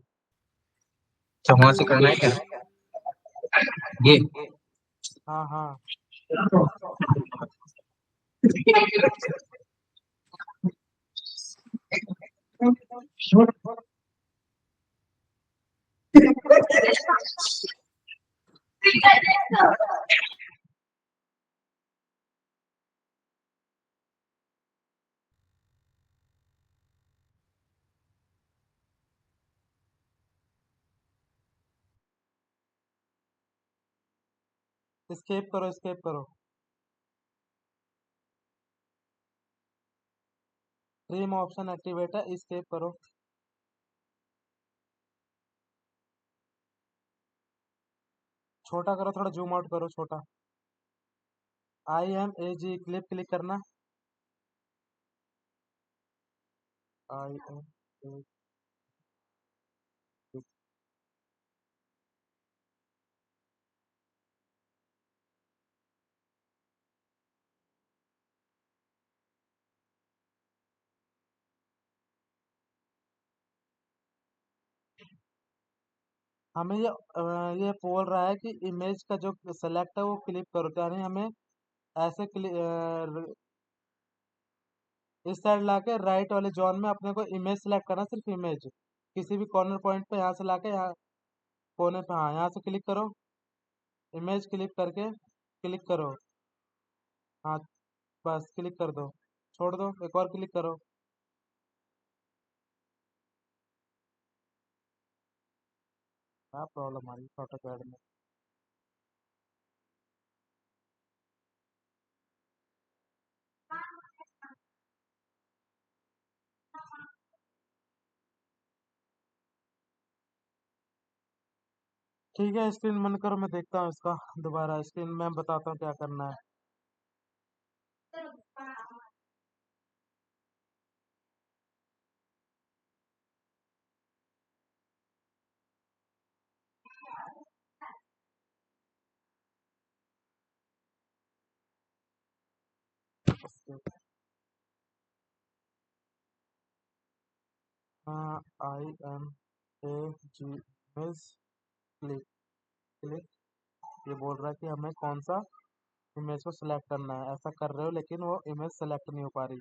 तो वहां से करना है क्या ये? हाँ हाँ। स्केप करो, स्केप करो। ट्रिम ऑप्शन एक्टिवेट है, स्केप करो। छोटा करो, थोड़ा जूम आउट करो, छोटा। IMAG क्लिप क्लिक करना। IMAG। हमें ये बोल रहा है कि इमेज का जो सेलेक्ट है वो क्लिक करो, यानी हमें ऐसे इस साइड लाके राइट वाले जोन में अपने को इमेज सेलेक्ट करना, सिर्फ इमेज किसी भी कॉर्नर पॉइंट पे यहाँ से लाके यहाँ कोने पे, हाँ यहाँ से क्लिक करो। इमेज क्लिक करके क्लिक करो। हाँ बस क्लिक कर दो। छोड़ दो, एक और क्लिक करो। क्या प्रॉब्लम आ रही है ऑटोकैड में? ठीक है, स्क्रीन बंद करो, मैं देखता हूँ इसका दोबारा। स्क्रीन में बताता हूँ क्या करना है। IMAG image click click. ये बोल रहा है कि हमें कौन सा इमेज को सिलेक्ट करना है। ऐसा कर रहे हो लेकिन वो इमेज सेलेक्ट नहीं हो पा रही।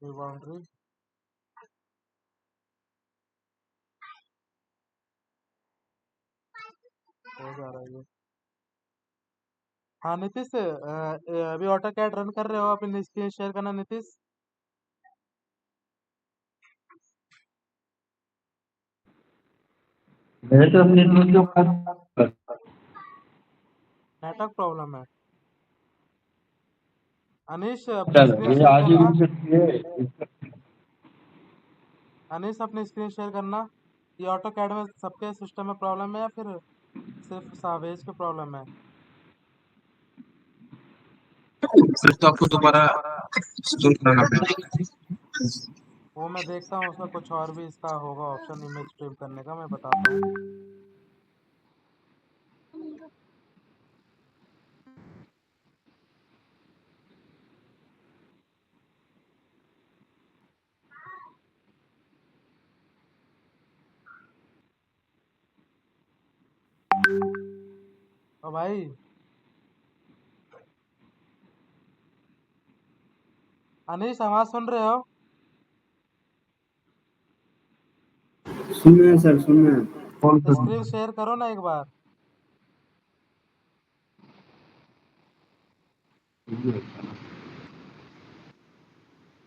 ये बाउंड्री हो जा रहा है ये। हाँ नीतीश, अभी ऑटो कैड रन कर रहे हो? अपनी स्क्रीन शेयर करना नीतीश। मेरे तरफ नेटवर्क के पास नेटवर्क प्रॉब्लम है। अनीश अपनी चल स्क्रीन ये शेयर आज ही करना। रुक सकती है। अनीश अपनी स्क्रीन शेयर करना। ये ऑटो कैड में सबके सिस्टम में प्रॉब्लम है या फिर सिर्फ सावेज की प्रॉब्लम है? फिर तो आपको दोबारा इंस्टॉल कराना पड़ेगा। वो मैं देखता हूँ, उसका कुछ और भी इसका होगा ऑप्शन इमेज स्ट्रीम करने का, मैं बताता हूँ। ओ भाई, अनीश आवाज सुन रहे हो? सुन रहे हैं सर, सुन रहे हैं। स्क्रीन शेयर करो ना एक बार।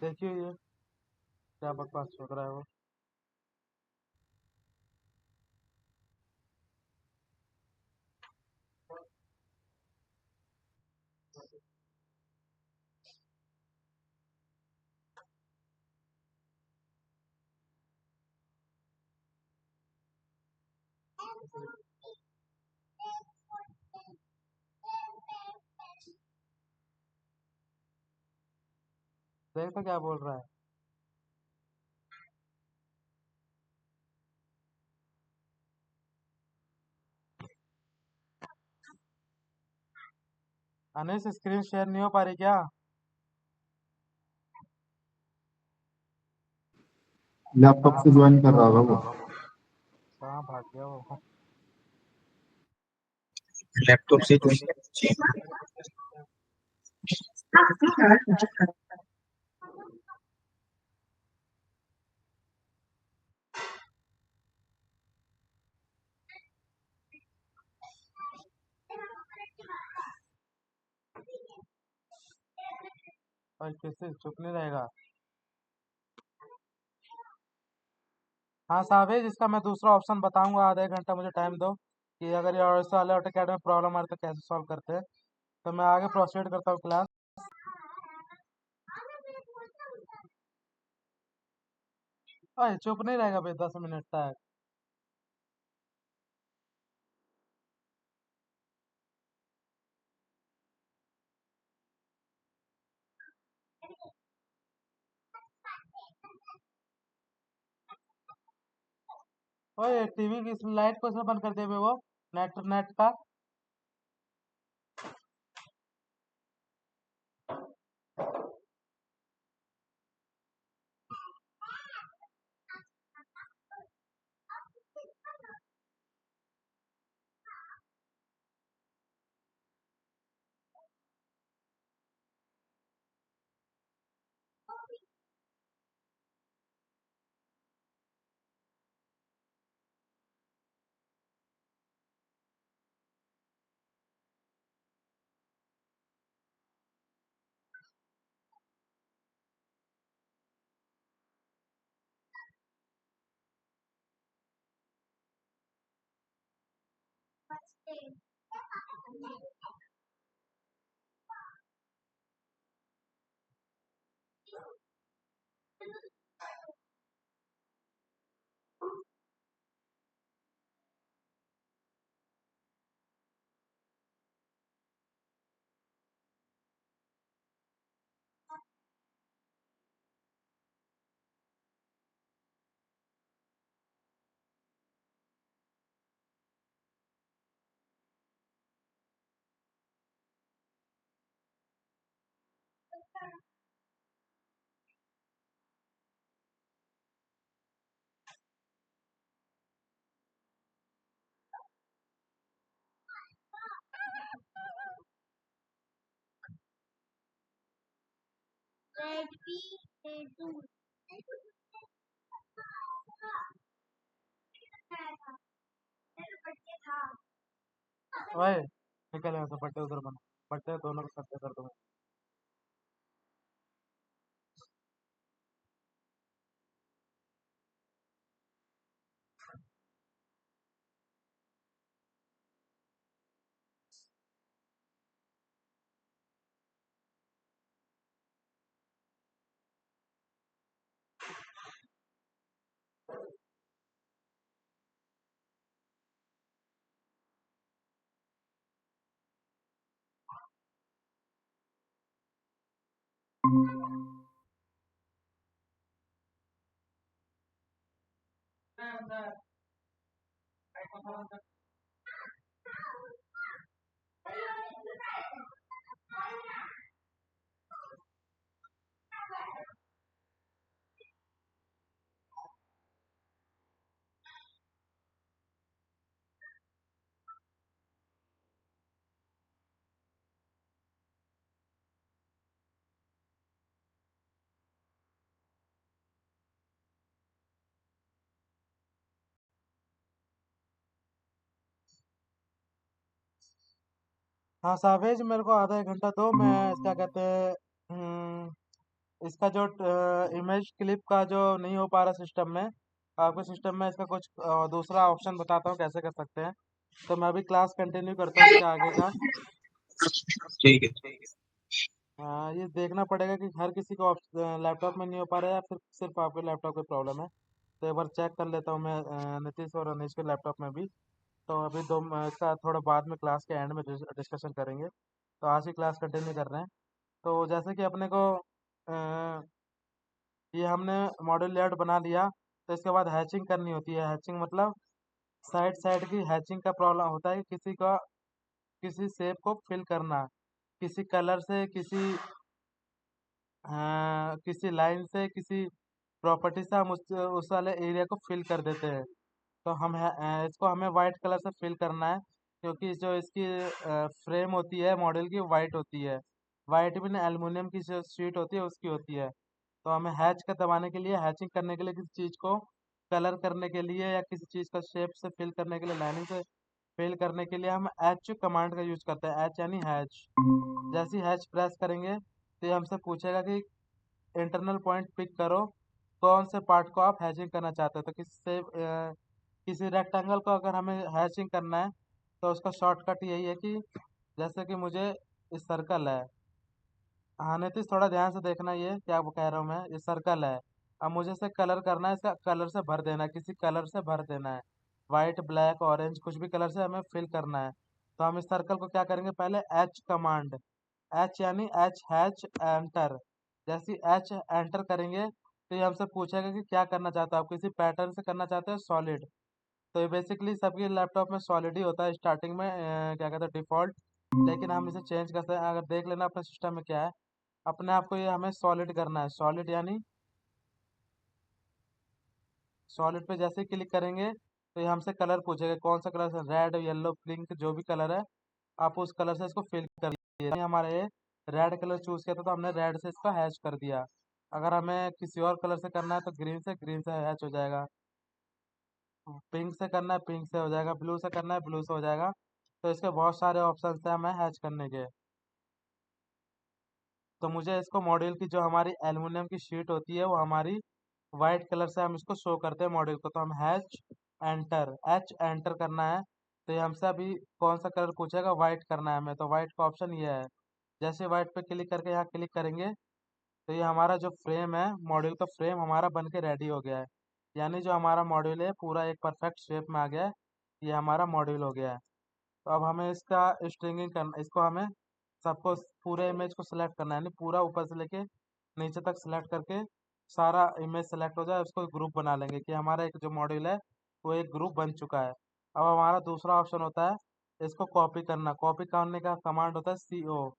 देखिए ये क्या बकवास चल रहा है वो। देख तो क्या बोल रहा है। अनीश स्क्रीन शेयर नहीं हो पा रही क्या? लैपटॉप से ज्वाइन कर रहा होगा वो। कहाँ भाग गया वो? लैपटॉप से जो भाई कैसे चुप नहीं रहेगा? हाँ सावेज, इसका मैं दूसरा ऑप्शन बताऊंगा, आधा एक घंटा मुझे टाइम दो कि अगर ये और वाले ऑटो कैड में प्रॉब्लम आ रही तो कैसे सॉल्व करते हैं। तो मैं आगे प्रोसीड करता हूँ क्लास। ओए चुप नहीं रहेगा भाई 10 मिनट तक? ओए टीवी की लाइट को इसमें बंद कर दे बे वो, नेट नेट का। ओए निकल यहाँ से, पट्टे उधर बना बट दोनों को खर्चा कर दूंगा। हाँ सावेज, मेरे को आधा एक घंटा दो, मैं क्या कहते हैं, इसका जो इमेज क्लिप का जो नहीं हो पा रहा सिस्टम में, आपके सिस्टम में इसका कुछ दूसरा ऑप्शन बताता हूँ कैसे कर सकते हैं। तो मैं अभी क्लास कंटिन्यू करता हूँ इसके आगे का। ठीक है। हाँ, ये देखना पड़ेगा कि हर किसी को लैपटॉप में नहीं हो पा रहा है या फिर सिर्फ आपके लैपटॉप की प्रॉब्लम है। तो एक बार चेक कर लेता हूँ मैं नीतीश और अनीश के लैपटॉप में भी। तो अभी इसका थोड़ा बाद में क्लास के एंड में डिस्कशन करेंगे। तो आज की क्लास कंटिन्यू कर रहे हैं। तो जैसे कि अपने को ये हमने मॉड्यूल लेआउट बना लिया। तो इसके बाद हैचिंग करनी होती है। हैचिंग मतलब साइड साइड की हैचिंग का प्रॉब्लम होता है कि किसी शेप को फिल करना, किसी कलर से, किसी लाइन से, किसी प्रॉपर्टी से हम उस वाले एरिया को फिल कर देते हैं। तो इसको हमें वाइट कलर से फिल करना है, क्योंकि जो इसकी फ्रेम होती है मॉडल की, वाइट होती है। वाइट भी नहीं, एल्युमिनियम की जो शीट होती है उसकी होती है। तो हमें हैच का दबाने के लिए, हैचिंग करने के लिए, किसी चीज़ को कलर करने के लिए या किसी चीज़ का शेप से फिल करने के लिए, लाइनिंग से फिल करने के लिए हम एच कमांड का यूज करते हैं। एच यानी हैच। जैसे ही हैच प्रेस करेंगे तो ये हमसे पूछेगा कि इंटरनल पॉइंट पिक करो, कौन से पार्ट को आप हैचिंग करना चाहते हो। तो किसी रेक्टेंगल को अगर हमें हैचिंग करना है तो उसका शॉर्टकट यही है कि जैसे कि मुझे इस सर्कल है। हाँ नीतीश, थोड़ा ध्यान से देखना, ये क्या वो कह रहा हूँ मैं, ये सर्कल है। अब मुझे इसे कलर करना है, इसका कलर से भर देना है, किसी कलर से भर देना है। वाइट, ब्लैक, ऑरेंज, कुछ भी कलर से हमें फिल करना है। तो हम इस सर्कल को क्या करेंगे, पहले एच कमांड, एच यानी एच हैच एंटर। जैसे एच एंटर करेंगे तो ये हमसे पूछेगा कि क्या करना चाहते हो आप, किसी पैटर्न से करना चाहते हो सॉलिड। तो ये बेसिकली सबके लैपटॉप में सॉलिड ही होता है स्टार्टिंग में, क्या कहते हैं, डिफ़ॉल्ट। लेकिन हम इसे चेंज कर सकते हैं। अगर देख लेना अपने सिस्टम में क्या है, अपने आप को ये हमें सॉलिड करना है। सॉलिड यानी सॉलिड पे जैसे ही क्लिक करेंगे तो ये हमसे कलर पूछेगा, कौन सा कलर, रेड, येलो, पिंक, जो भी कलर है आप उस कलर से इसको फिल कर लीजिए। हमारा ये रेड कलर चूज किया था तो हमने रेड से इसका हैच कर दिया। अगर हमें किसी और कलर से करना है तो ग्रीन से हैच हो जाएगा। पिंक से करना है, पिंक से हो जाएगा। ब्लू से करना है, ब्लू से हो जाएगा। तो इसके बहुत सारे ऑप्शन हैं हमें हैच करने के। तो मुझे इसको मॉड्यूल की जो हमारी एल्युमिनियम की शीट होती है वो हमारी वाइट कलर से हम इसको शो करते हैं मॉड्यूल को। तो हम एच एंटर करना है। तो ये हमसे अभी कौन सा कलर पूछेगा, वाइट करना है हमें। तो वाइट का ऑप्शन ये है। जैसे वाइट पे क्लिक करके यहाँ क्लिक करेंगे तो ये हमारा जो फ्रेम है, मॉड्यूल का फ्रेम हमारा बन के रेडी हो गया है। यानी जो हमारा मॉड्यूल है पूरा एक परफेक्ट शेप में आ गया है। ये हमारा मॉड्यूल हो गया है। तो अब हमें इसका स्ट्रिंगिंग करना, इसको हमें सबको पूरे इमेज को सिलेक्ट करना है, यानी पूरा ऊपर से लेके नीचे तक सिलेक्ट करके सारा इमेज सेलेक्ट हो जाए, उसको ग्रुप बना लेंगे कि हमारा एक जो मॉड्यूल है वो एक ग्रुप बन चुका है। अब हमारा दूसरा ऑप्शन होता है इसको कॉपी करना। कॉपी करने का कमांड होता है CO।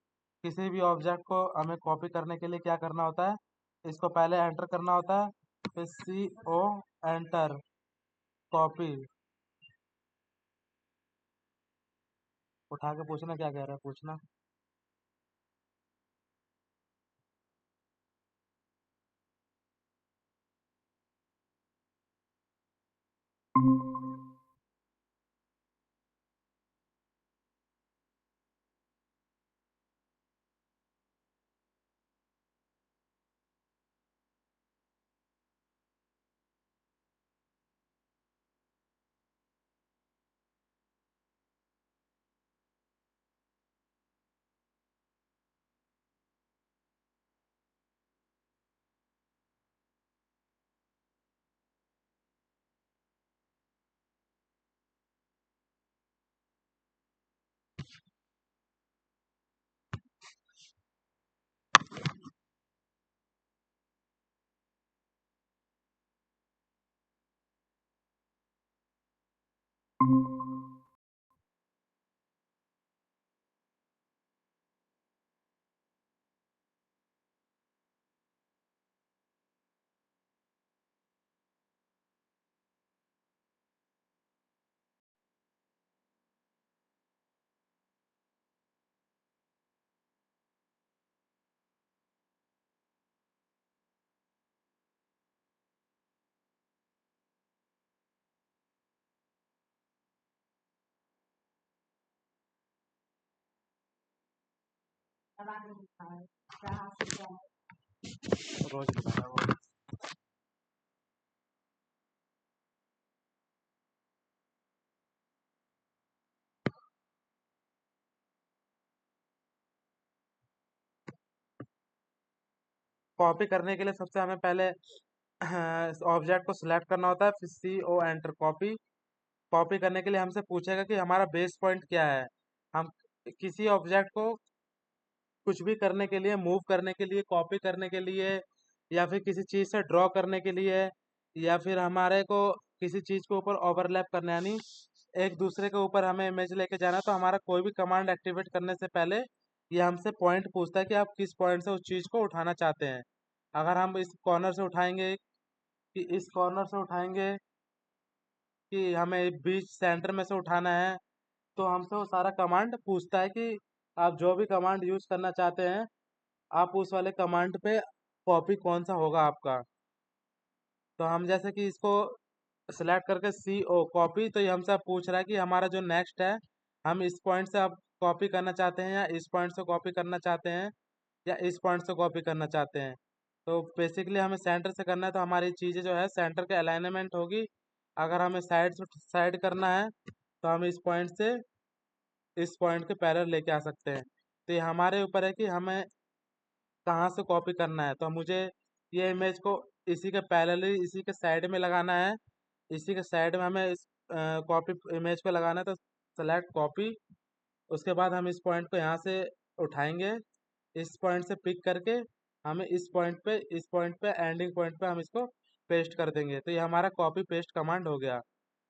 किसी भी ऑब्जेक्ट को हमें कॉपी करने के लिए क्या करना होता है, इसको पहले एंटर करना होता है, फिर CO एंटर, कॉपी। उठा के पूछना क्या कह रहा है, पूछना। रोज बता रहा है वो। कॉपी करने के लिए सबसे हमें पहले ऑब्जेक्ट को सिलेक्ट करना होता है, फिर सी ओ एंटर कॉपी। कॉपी करने के लिए हमसे पूछेगा कि हमारा बेस पॉइंट क्या है। हम किसी ऑब्जेक्ट को कुछ भी करने के लिए, मूव करने के लिए, कॉपी करने के लिए, या फिर किसी चीज़ से ड्रॉ करने के लिए, या फिर हमारे को किसी चीज़ के ऊपर ओवरलैप करना, यानी एक दूसरे के ऊपर हमें इमेज लेके जाना है, तो हमारा कोई भी कमांड एक्टिवेट करने से पहले ये हमसे पॉइंट पूछता है कि आप किस पॉइंट से उस चीज़ को उठाना चाहते हैं। अगर हम इस कॉर्नर से उठाएंगे कि इस कॉर्नर से उठाएंगे कि हमें बीच सेंटर में से उठाना है, तो हमसे वो सारा कमांड पूछता है कि आप जो भी कमांड यूज करना चाहते हैं, आप उस वाले कमांड पे कॉपी कौन सा होगा आपका। तो हम जैसे कि इसको सिलेक्ट करके सी ओ कॉपी, तो ये हमसे अब पूछ रहा है कि हमारा जो नेक्स्ट है, हम इस पॉइंट से अब कॉपी करना चाहते हैं, या इस पॉइंट से कॉपी करना चाहते हैं, या इस पॉइंट से कॉपी करना चाहते हैं। तो बेसिकली हमें सेंटर से करना है, तो हमारी चीज़ें जो है सेंटर के अलाइनमेंट होगी। अगर हमें साइड से साइड करना है, तो हम इस पॉइंट से इस पॉइंट के पैरेलल लेके आ सकते हैं। तो ये हमारे ऊपर है कि हमें कहाँ से कॉपी करना है। तो मुझे ये इमेज को इसी के पैरेलल, इसी के साइड में लगाना है। इसी के साइड में हमें इस कॉपी इमेज को लगाना है, तो सेलेक्ट कॉपी। उसके बाद हम इस पॉइंट को यहाँ से उठाएंगे, इस पॉइंट से पिक करके हमें इस पॉइंट पे एंडिंग पॉइंट पे हम इसको पेस्ट कर देंगे। तो ये हमारा कॉपी पेस्ट कमांड हो गया।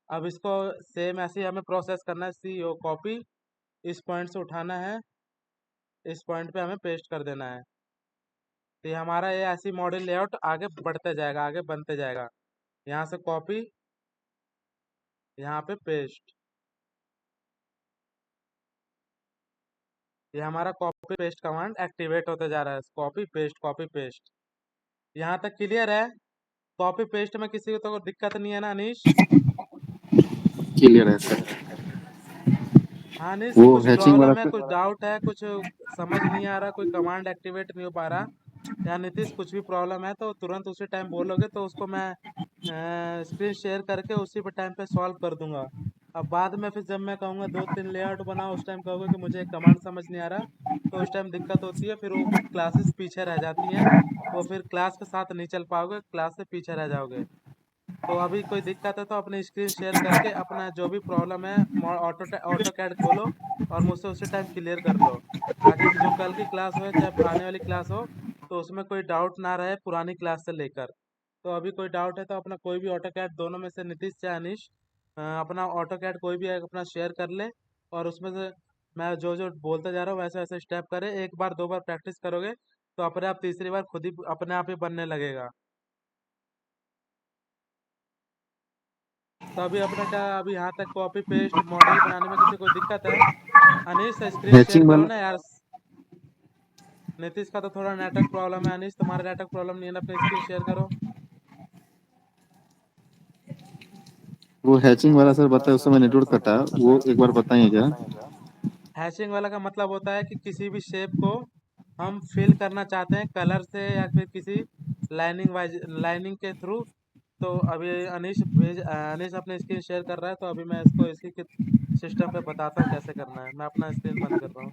अब इसको सेम ऐसे ही हमें प्रोसेस करना है, सी ओ कॉपी, इस पॉइंट से उठाना है, इस पॉइंट पे हमें पेस्ट कर देना है। तो ये हमारा ये ऐसी मॉडल लेआउट आगे बढ़ते जाएगा, आगे बनते जाएगा। यहाँ से कॉपी, यहाँ पे पेस्ट। ये हमारा कॉपी पेस्ट कमांड एक्टिवेट होते जा रहा है, कॉपी पेस्ट। यहाँ तक क्लियर है? कॉपी पेस्ट में किसी को तो दिक्कत नहीं है ना अनीश? क्लियर है सर। हाँ अनीश, वो कुछ हैचिंग वाला प्रॉब्लम है, कुछ डाउट है, कुछ समझ नहीं आ रहा, कोई कमांड एक्टिवेट नहीं हो पा रहा, या नीतीश कुछ भी प्रॉब्लम है तो तुरंत उसी टाइम बोलोगे, तो उसको मैं स्क्रीन शेयर करके उसी पे टाइम पे सॉल्व कर दूंगा। अब बाद में फिर जब मैं कहूँगा 2-3 लेआउट बनाओ, उस टाइम कहोगे कि मुझे कमांड समझ नहीं आ रहा, तो उस टाइम दिक्कत होती है, फिर वो क्लासेस पीछे रह जाती हैं, वो फिर क्लास के साथ नहीं चल पाओगे, क्लास से पीछे रह जाओगे। तो अभी कोई दिक्कत है तो अपनी स्क्रीन शेयर करके अपना जो भी प्रॉब्लम है ऑटो कैड खोलो और मुझसे उसी टाइम क्लियर कर लो, ताकि जो कल की क्लास हो चाहे आने वाली क्लास हो, तो उसमें कोई डाउट ना रहे पुरानी क्लास से लेकर। तो अभी कोई डाउट है तो अपना कोई भी ऑटो कैड, दोनों में से नीतीश या अनीश, अपना ऑटो कैड कोई भी अपना शेयर कर ले, और उसमें से मैं जो जो बोलते जा रहा हूँ वैसे वैसे स्टेप करे। एक बार दो बार प्रैक्टिस करोगे तो अपने आप तीसरी बार खुद ही अपने आप ही बनने लगेगा। तो अभी अपना क्या, अभी यहाँ तक कॉपी पेस्ट मॉडल बनाने में किसी को दिक्कत है? अनीश स्क्रीन शेयर हैचिंग करो वाला ना यार। नीतीश का तो थोड़ा नेटवर्क प्रॉब्लम है, अनीश तुम्हारा नेटवर्क प्रॉब्लम नहीं है ना? अपनी स्क्रीन शेयर करो। वो हैचिंग वाला सर बताए, उस समय नेटवर्क कटा, वो एक बार बताइए क्या। हैशिंग वाला का मतलब होता है कि किसी भी शेप को हम फिल करना चाहते हैं कलर से, या फिर किसी लाइनिंग के थ्रू। तो अभी अनीश अपनी स्क्रीन शेयर कर रहा है, तो अभी मैं इसको इसी के सिस्टम पे बताता हूँ कैसे करना है। मैं अपना स्क्रीन बंद कर रहा हूँ।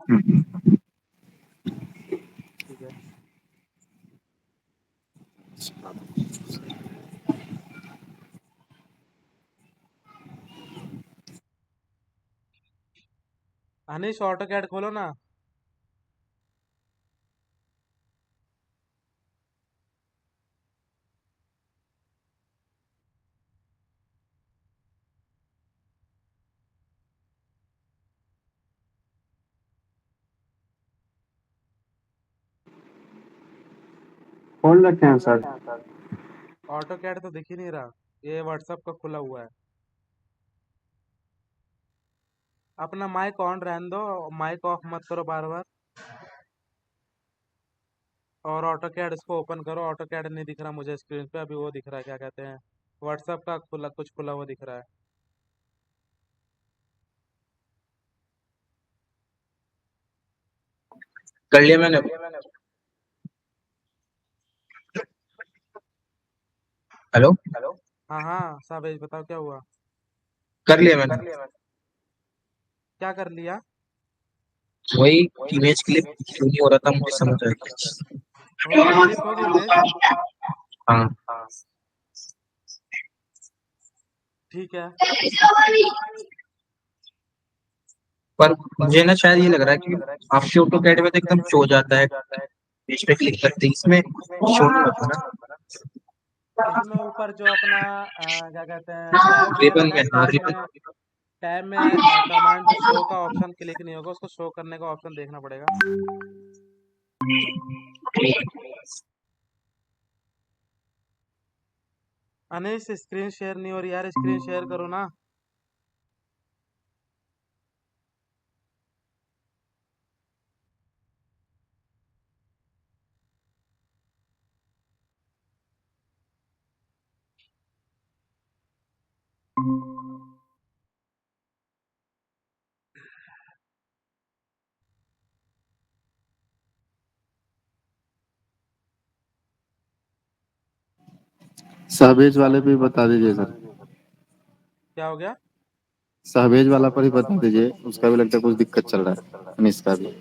ठीक है। अनीश ऑटो कैड खोलो ना। खोल रखे हैं सर। ऑटो कैड तो दिख ही नहीं रहा, ये व्हाट्सअप का खुला हुआ है। अपना माइक ऑन रहने दो, माइक ऑफ मत करो बार बार। और ऑटो कैड इसको ओपन करो। ऑटो कैड नहीं दिख रहा मुझे स्क्रीन पे, अभी वो दिख रहा है, क्या कहते हैं, व्हाट्सअप का खुला, कुछ खुला हुआ दिख रहा है। कर लिया मैंने। हेलो। हाँ हाँ साबेज, बताओ क्या हुआ। कर लिया मैंने। क्या कर लिया। वही इमेज क्लिप क्यों नहीं हो रहा था मुझे समझ आ गया। होगी, क्लिप होगी इमेज। हाँ। ठीक है। पर मुझे ना शायद ये लग रहा है कि आपके ऑटो कैड में तो एकदम शो जाता है, पेज पे क्लिक करते ही इसमें शो नहीं होता ना। इसमें ऊपर जो अपना क्या कहते हैं, टैब दे रिबन रखा है, में, हाँ रिबन। टैब में कमांड शो का ऑप्शन क्लिक नहीं होगा, उसको शो करने का ऑप्शन देखना पड़ेगा। अनिश स्क्रीन शेयर नहीं हो रही यार, स्क्रीन शेयर करो ना। सहबेज वाले पे भी बता दीजिए सर। क्या हो गया। सहबेज वाला पर ही बता दीजिए, उसका भी लगता है कुछ दिक्कत चल रहा है, अनिश का भी।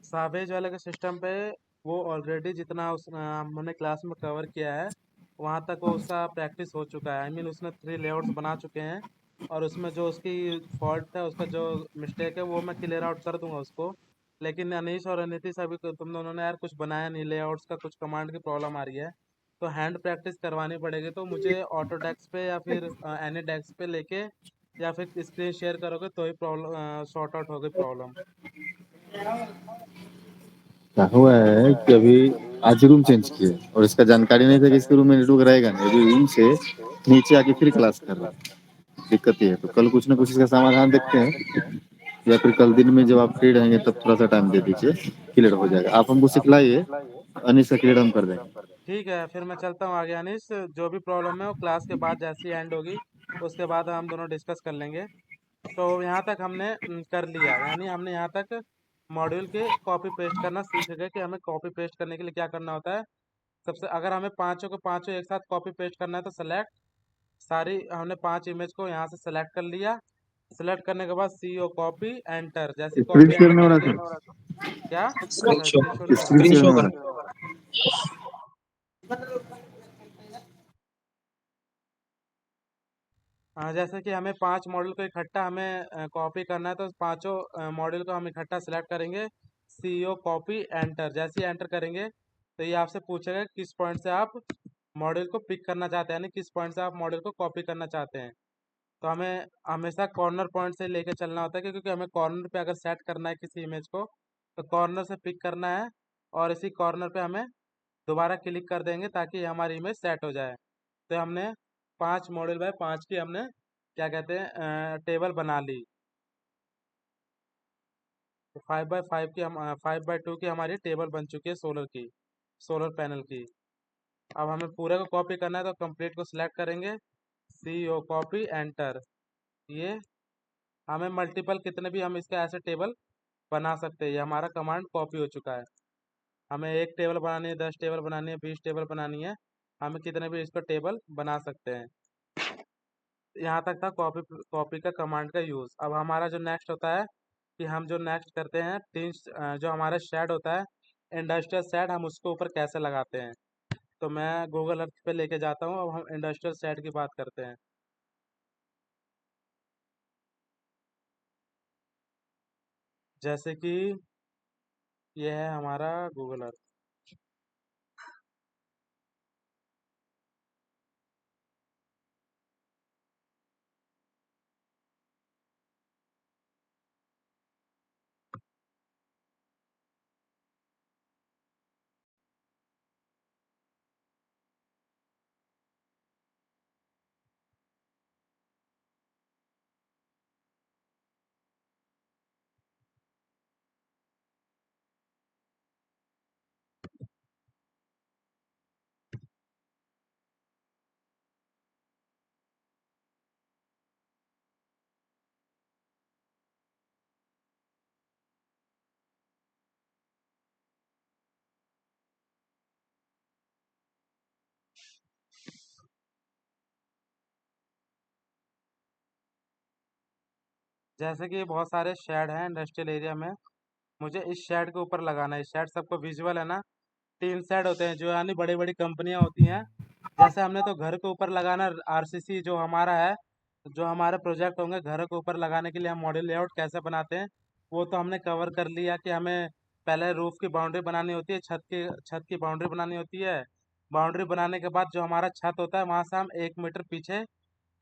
साबेज वाले के सिस्टम पे वो ऑलरेडी जितना हमने क्लास में कवर किया है, वहाँ तक वो उसका प्रैक्टिस हो चुका है। आई मीन उसने 3 लेआउट्स बना चुके हैं, और उसमें जो उसकी फॉल्ट है, उसका जो मिस्टेक है, वो मैं क्लियर आउट कर दूंगा उसको। लेकिन अनीश और नीतीश अभी तुम दोनों ने यार कुछ बनाया नहीं, लेआउट्स का कुछ कमांड की प्रॉब्लम आ रही है, तो हैंड प्रैक्टिस करवानी पड़ेगी। तो मुझे ऑटो डेस्क पे या फिर एनी डेस्क पे लेके, या फिर स्क्रीन शेयर करोगे तो ही प्रॉब्लम सॉर्ट आउट होगी प्रॉब्लम। क्या हुआ है कि अभी आज रूम चेंज किए और इसका जानकारी नहीं था कि इसके रूम में नेटवर्क रहेगा नहीं, अभी रूम से नीचे आके फिर क्लास कर रहा है। दिक्कत ये है, तो कल कुछ ना कुछ इसका समाधान देखते हैं, या फिर कल दिन में जब आप फ्री रहेंगे तब थोड़ा सा टाइम दे दीजिए, क्लियर हो जाएगा। आप हमको सिखलाइए, अनिश का क्लियर हम कर देंगे। ठीक है, फिर मैं चलता हूँ आगे अनिश। जो भी प्रॉब्लम है वो क्लास के बाद जैसी एंड होगी, उसके बाद हम दोनों डिस्कस कर लेंगे। तो यहाँ तक हमने कर लिया, यानी हमने यहाँ तक मॉड्यूल के कॉपी पेस्ट करना सीख गए कि हमें कॉपी पेस्ट करने के लिए क्या करना होता है। सबसे अगर हमें पांचों को पांचों एक साथ कॉपी पेस्ट करना है तो सेलेक्ट सारी, हमने 5 इमेज को यहाँ से सेलेक्ट कर लिया। सेलेक्ट करने के बाद सी ओ कॉपी एंटर, जैसी स्क्रीन कॉपी शेयर एंटर नहीं हो रहा करेंगे। क्या। स्क्रीन अच्छा, शो, स्क्रीन शॉट नहीं हो रहा। स्क्रीन स्क्रीन शेयर शो नहीं हो कर। रहा। हाँ, जैसे कि हमें 5 मॉडल को इकट्ठा हमें कॉपी करना है, तो पांचों मॉडल को हम इकट्ठा सेलेक्ट करेंगे। सी ओ कॉपी एंटर, जैसे ही एंटर करेंगे तो ये आपसे पूछेगा किस पॉइंट से आप मॉडल को पिक करना चाहते हैं, यानी किस पॉइंट से आप मॉडल को कॉपी करना चाहते हैं। तो हमें हमेशा कॉर्नर पॉइंट से लेके चलना होता है, क्योंकि हमें कॉर्नर पे अगर सेट करना है किसी इमेज को, तो कॉर्नर से पिक करना है, और इसी कॉर्नर पे हमें दोबारा क्लिक कर देंगे ताकि हमारी इमेज सेट हो जाए। तो हमने 5 मॉडल बाय 5 की हमने क्या कहते हैं टेबल बना ली। तो 5x5 की हम 5x2 की हमारी टेबल बन चुकी है सोलर की, सोलर पैनल की। अब हमें पूरे को कॉपी करना है, तो कंप्लीट को सिलेक्ट करेंगे, सी ओ कॉपी एंटर। ये हमें मल्टीपल कितने भी हम इसका ऐसे टेबल बना सकते हैं। ये हमारा कमांड कॉपी हो चुका है। हमें 1 टेबल बनानी है, 10 टेबल बनानी है, 20 टेबल बनानी है, हमें कितने भी इसको टेबल बना सकते हैं। यहाँ तक था कॉपी कॉपी का कमांड का यूज़। अब हमारा जो नेक्स्ट होता है कि हम जो नेक्स्ट करते हैं तीन, जो हमारा शेड होता है, इंडस्ट्रियल शेड, हम उसके ऊपर कैसे लगाते हैं। तो मैं गूगल अर्थ पे लेके जाता हूँ। अब हम इंडस्ट्रियल शेड की बात करते हैं। जैसे कि ये है हमारा गूगल अर्थ। जैसे कि बहुत सारे शेड हैं इंडस्ट्रियल एरिया में, मुझे इस शेड के ऊपर लगाना है। इस शेड सबको विजुअल है ना, 3 शेड होते हैं जो यानी बड़ी बड़ी कंपनियां होती हैं। जैसे हमने तो घर के ऊपर लगाना, आरसीसी जो हमारा है, जो हमारे प्रोजेक्ट होंगे घर के ऊपर लगाने के लिए हम मॉड्यूल लेआउट कैसे बनाते हैं वो तो हमने कवर कर लिया कि हमें पहले रूफ की बाउंड्री बनानी होती है, छत की बाउंड्री बनानी होती है। बाउंड्री बनाने के बाद जो हमारा छत होता है वहां से हम 1 मीटर पीछे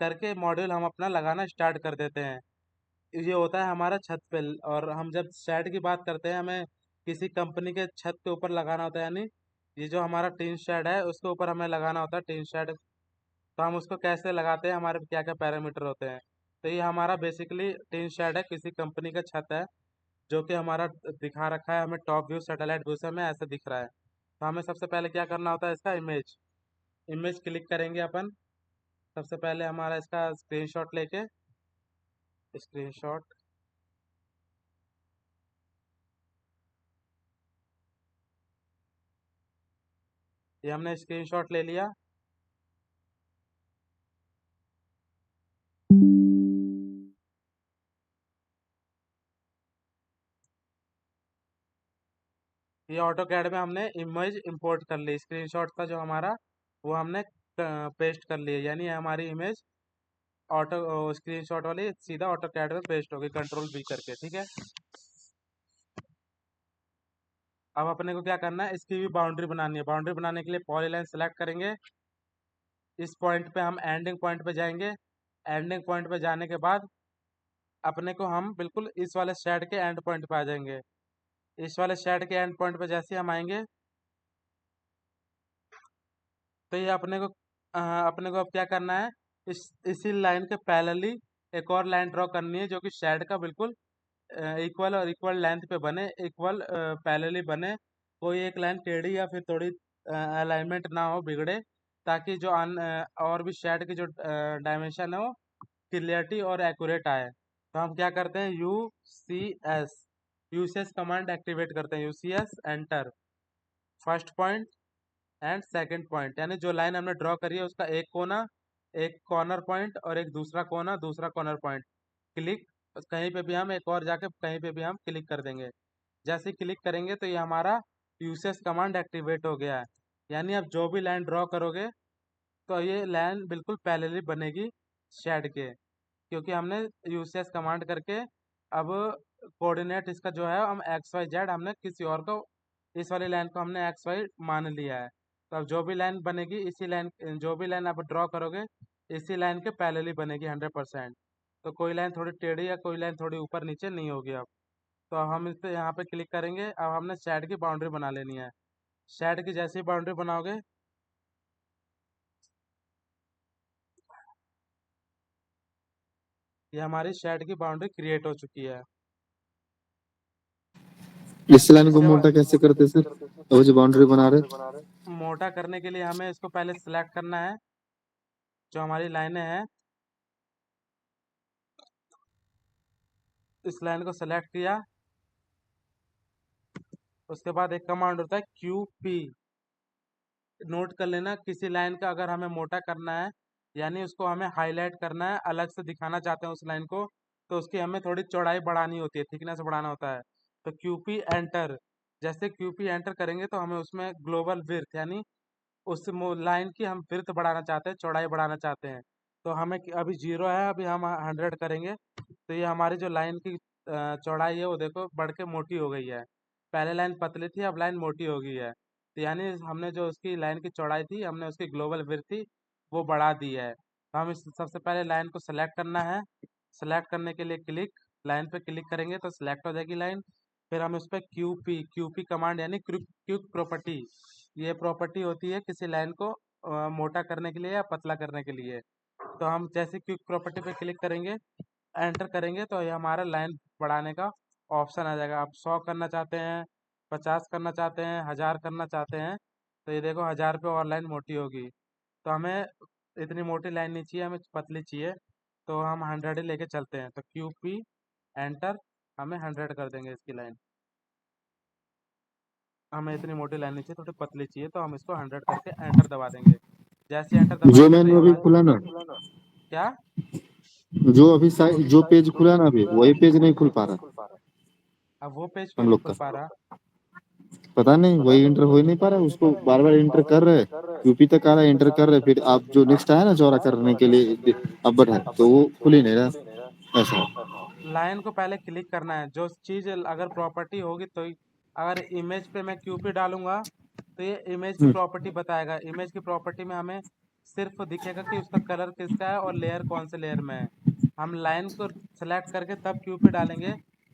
करके मॉड्यूल हम अपना लगाना स्टार्ट कर देते हैं। ये होता है हमारा छत पे। और हम जब शेड की बात करते हैं, हमें किसी कंपनी के छत के ऊपर लगाना होता है, यानी ये जो हमारा टीन शेड है उसके ऊपर हमें लगाना होता है टीन शेड। तो हम उसको कैसे लगाते हैं, हमारे क्या क्या पैरामीटर होते हैं। तो ये हमारा बेसिकली टीन शेड है, किसी कंपनी का छत है जो कि हमारा दिखा रखा है हमें टॉप व्यू सैटेलाइट व्यू से हमें ऐसे दिख रहा है। तो हमें सबसे पहले क्या करना होता है, इसका इमेज इमेज क्लिक करेंगे अपन। सबसे पहले हमारा इसका स्क्रीनशॉट लेके, स्क्रीनशॉट, ये हमने स्क्रीनशॉट ले लिया। ये ऑटो कैड में हमने इमेज इंपोर्ट कर ली, स्क्रीनशॉट था जो हमारा वो हमने पेस्ट कर लिया, यानी ये हमारी इमेज ऑटो स्क्रीनशॉट वाली सीधा ऑटो कैड में पेस्ट होगी कंट्रोल बी करके, ठीक है। अब अपने को क्या करना है, इसकी भी बाउंड्री बनानी है। बाउंड्री बनाने के लिए पॉलीलाइन सेलेक्ट करेंगे। इस पॉइंट पे हम एंडिंग पॉइंट पे जाएंगे। एंडिंग पॉइंट पे जाने के बाद अपने को हम बिल्कुल इस वाले शेड के एंड पॉइंट पे आ जाएंगे। इस वाले शेड के एंड पॉइंट पे जैसे ही हम आएंगे तो ये अपने को अब क्या करना है, इसी लाइन के पैरेलली एक और लाइन ड्रॉ करनी है जो कि शेड का बिल्कुल इक्वल और इक्वल लेंथ पे बने, इक्वल पैरेलली बने। कोई एक लाइन टेढ़ी या फिर थोड़ी अलाइनमेंट ना हो, बिगड़े, ताकि जो और भी शेड की जो डायमेंशन है वो क्लियरिटी और एक्यूरेट आए। तो हम क्या करते हैं, यूसीएस कमांड एक्टिवेट करते हैं। UCS enter, first point and second point, यानी जो लाइन हमने ड्रॉ करी है उसका एक कोना, एक कॉर्नर पॉइंट और एक दूसरा कोना, दूसरा कॉर्नर पॉइंट। क्लिक, कहीं पे भी हम एक और जाके कहीं पे भी हम क्लिक कर देंगे। जैसे क्लिक करेंगे तो ये हमारा यूसेस कमांड एक्टिवेट हो गया है। यानी आप जो भी लाइन ड्रॉ करोगे तो ये लाइन बिल्कुल पैरेलली बनेगी शेड के, क्योंकि हमने यूसेस कमांड करके अब कोऑर्डिनेट इसका जो है हम एक्स वाई जेड हमने किसी और को, इस वाली लाइन को हमने एक्स वाई मान लिया है। तो अब जो भी लाइन बनेगी इसी लाइन, जो भी लाइन आप ड्रॉ करोगे इसी लाइन के पैरेलली बनेगी 100%। तो कोई लाइन थोड़ी टेढ़ी या कोई लाइन थोड़ी ऊपर नीचे नहीं होगी अब। तो हम इस पे यहाँ पे क्लिक करेंगे। अब हमने शेड की बाउंड्री बना लेनी है। शेड की जैसी बाउंड्री बनाओगे ये हमारी शेड की बाउंड्री क्रिएट हो चुकी है। इस लाइन को इसके मोटा बाद कैसे करते सर, वो जो बाउंड्री बना रहे? मोटा करने के लिए हमें इसको पहले सिलेक्ट करना है, जो हमारी लाइनें हैं इस लाइन को सेलेक्ट किया। उसके बाद एक कमांड होता है QP, नोट कर लेना। किसी लाइन का अगर हमें मोटा करना है, यानी उसको हमें हाईलाइट करना है, अलग से दिखाना चाहते हैं उस लाइन को, तो उसकी हमें थोड़ी चौड़ाई बढ़ानी होती है, थिकनेस बढ़ाना होता है। तो QP एंटर, जैसे QP एंटर करेंगे तो हमें उसमें ग्लोबल विड्थ, यानी उस लाइन की हम विड्थ बढ़ाना चाहते हैं, चौड़ाई बढ़ाना चाहते हैं। तो हमें अभी 0 है, अभी हम 100 करेंगे तो ये हमारी जो लाइन की चौड़ाई है वो देखो बढ़ के मोटी हो गई है। पहले लाइन पतली थी, अब लाइन मोटी हो गई है। तो यानी हमने जो उसकी लाइन की चौड़ाई थी, हमने उसकी ग्लोबल विड्थ थी वो बढ़ा दी है। तो हम इस सबसे पहले लाइन को सेलेक्ट करना है। सेलेक्ट करने के लिए लाइन पे क्लिक करेंगे तो सिलेक्ट हो जाएगी लाइन। फिर हम उस पर क्यूपी कमांड, यानी क्विक प्रॉपर्टी, ये प्रॉपर्टी होती है किसी लाइन को मोटा करने के लिए या पतला करने के लिए। तो हम जैसे क्विक प्रॉपर्टी पे क्लिक करेंगे, एंटर करेंगे तो ये हमारा लाइन बढ़ाने का ऑप्शन आ जाएगा। आप 100 करना चाहते हैं, 50 करना चाहते हैं, 1000 करना चाहते हैं, तो ये देखो 1000 पे और लाइन मोटी होगी। तो हमें इतनी मोटी लाइन नहीं चाहिए, हमें पतली चाहिए, तो हम 100 ही लेके चलते हैं। तो QP एंटर, हमें 100 कर देंगे इसकी लाइन। हमें इतनी मोटी लाइन नहीं चाहिए, थोड़ी पतली चाहिए, तो हम इसको 100 करके एंटर दबा देंगे। जैसे एंटर जो दबाएंगे तो ये मैंने अभी हमारे खुला ना, क्या, जो अभी जो पेज खुला है ना, अभी वही पेज नहीं खुल पा रहा अब वो पेज क्यों हम नहीं लोग खुल का। पा रहा? पता नहीं, वही एंटर हो ही नहीं पा रहा है, उसको बार बार एंटर कर रहे, यूपी तक आ रहा है, एंटर कर रहे, फिर आप जो नेक्स्ट आया ना चौड़ा करने के लिए अबर है, तो वो खुल ही नहीं रहा ऐसा। लाइन को पहले क्लिक करना है, जो चीज़ अगर प्रॉपर्टी होगी तो अगर इमेज पे मैं क्यूपी डालूंगा तो ये इमेज की हम्म, प्रॉपर्टी बताएगा। इमेज की प्रॉपर्टी में हमें सिर्फ दिखेगा कि उसका कलर किसका है और लेयर कौन से लेयर में है। हम लाइन को सेलेक्ट करके तब क्यूपी डालेंगे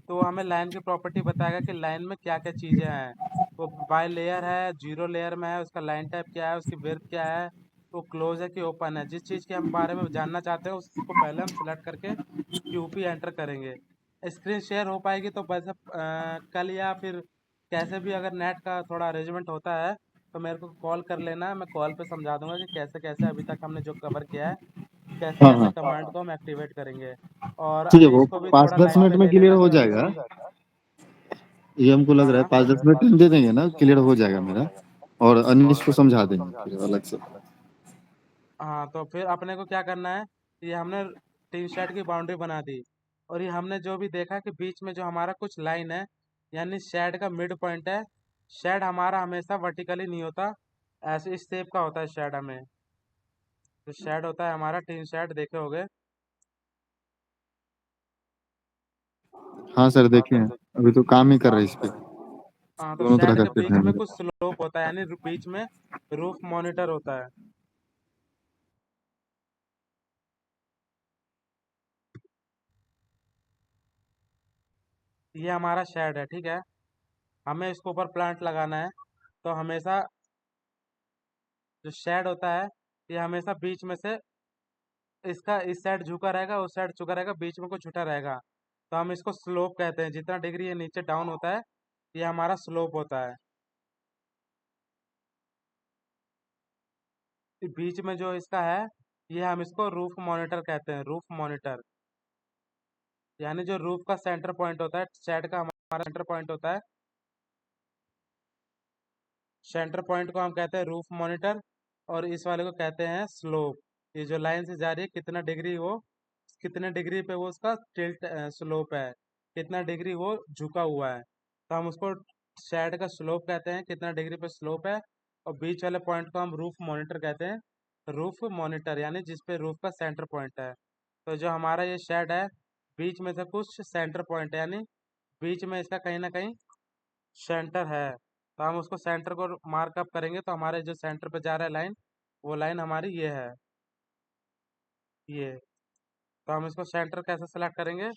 तो वो हमें लाइन की प्रॉपर्टी बताएगा कि लाइन में क्या क्या चीज़ें हैं। वो बाय लेयर है, जीरो लेयर में है, उसका लाइन टाइप क्या है, उसकी विड्थ क्या है, वो क्लोज है कि ओपन है। जिस चीज़ के हम बारे में जानना चाहते हैं उसको पहले हम सेलेक्ट करके क्यूपी एंटर करेंगे। स्क्रीन शेयर हो पाएगी तो बस कल या फिर कैसे भी अगर नेट का थोड़ा अरेंजमेंट होता है तो मेरे को कॉल कर लेना, मैं कॉल पे समझा दूंगा कि कैसे कैसे अभी तक हमने जो कवर किया है कैसे हाँ कैसे हाँ कमांड को हम एक्टिवेट करेंगे। और ठीक है, वो अनीश को भी पाँच थोड़ा दस लाइन पे मिनट में ले क्लियर लेना हो कि अनीश जाएगा। भी। ये हमको लग हाँ रहा है हाँ 5-10 मिनट टाइम दे देंगे ना, क्लियर हो जाएगा मेरा, और अनिश को समझा देंगे फिर अलग से। हाँ, तो फिर अपने को क्या करना है, ये हमने टीन शेड की बाउंड्री बना दी और ये हमने जो भी देखा कि बीच में जो हमारा कुछ लाइन है यानी शेड का मिड पॉइंट है। शेड हमारा हमेशा वर्टिकली नहीं होता, ऐसे इस शेप का होता है शेड। हमें जो शेड होता है हमारा टीन शेड देखे होगे। हाँ सर, देखे हैं, अभी तो काम ही कर रहे हैं इस पे, हाँ, तो दोनों तरह शेड का के करते बीच हैं में मेरे। कुछ स्लोप होता है यानी बीच में रूफ मॉनिटर होता है। ये हमारा शेड है, ठीक है। हमें इसके ऊपर प्लांट लगाना है तो हमेशा जो शेड होता है ये हमेशा बीच में से इसका इस साइड झुका रहेगा, उस साइड झुका रहेगा, बीच में कुछ छुटा रहेगा। तो हम इसको स्लोप कहते हैं। जितना डिग्री ये नीचे डाउन होता है ये हमारा स्लोप होता है। बीच में जो इसका है ये हम इसको रूफ मॉनिटर कहते हैं। रूफ मॉनिटर यानी जो रूफ का सेंटर पॉइंट होता है, शेड का हमारा सेंटर पॉइंट होता है, सेंटर पॉइंट को हम कहते हैं रूफ मॉनिटर। और इस वाले को कहते हैं स्लोप। ये जो लाइन से जा रही है कितना डिग्री वो, कितने डिग्री पे वो उसका टिल्ट स्लोप है, कितना डिग्री वो झुका हुआ है, तो हम उसको शेड का स्लोप कहते हैं, कितना डिग्री पे स्लोप है। और बीच वाले पॉइंट को हम रूफ मॉनिटर कहते हैं। रूफ मॉनिटर यानी जिस पे रूफ का सेंटर पॉइंट है। तो जो हमारा ये शेड है बीच में से कुछ सेंटर पॉइंट है यानी बीच में इसका कहीं ना कहीं सेंटर है। तो हम उसको सेंटर को मार्कअप करेंगे तो हमारे जो सेंटर पे जा रहा है लाइन, वो लाइन हमारी ये है, ये। तो हम इसको सेंटर कैसे सेलेक्ट करेंगे,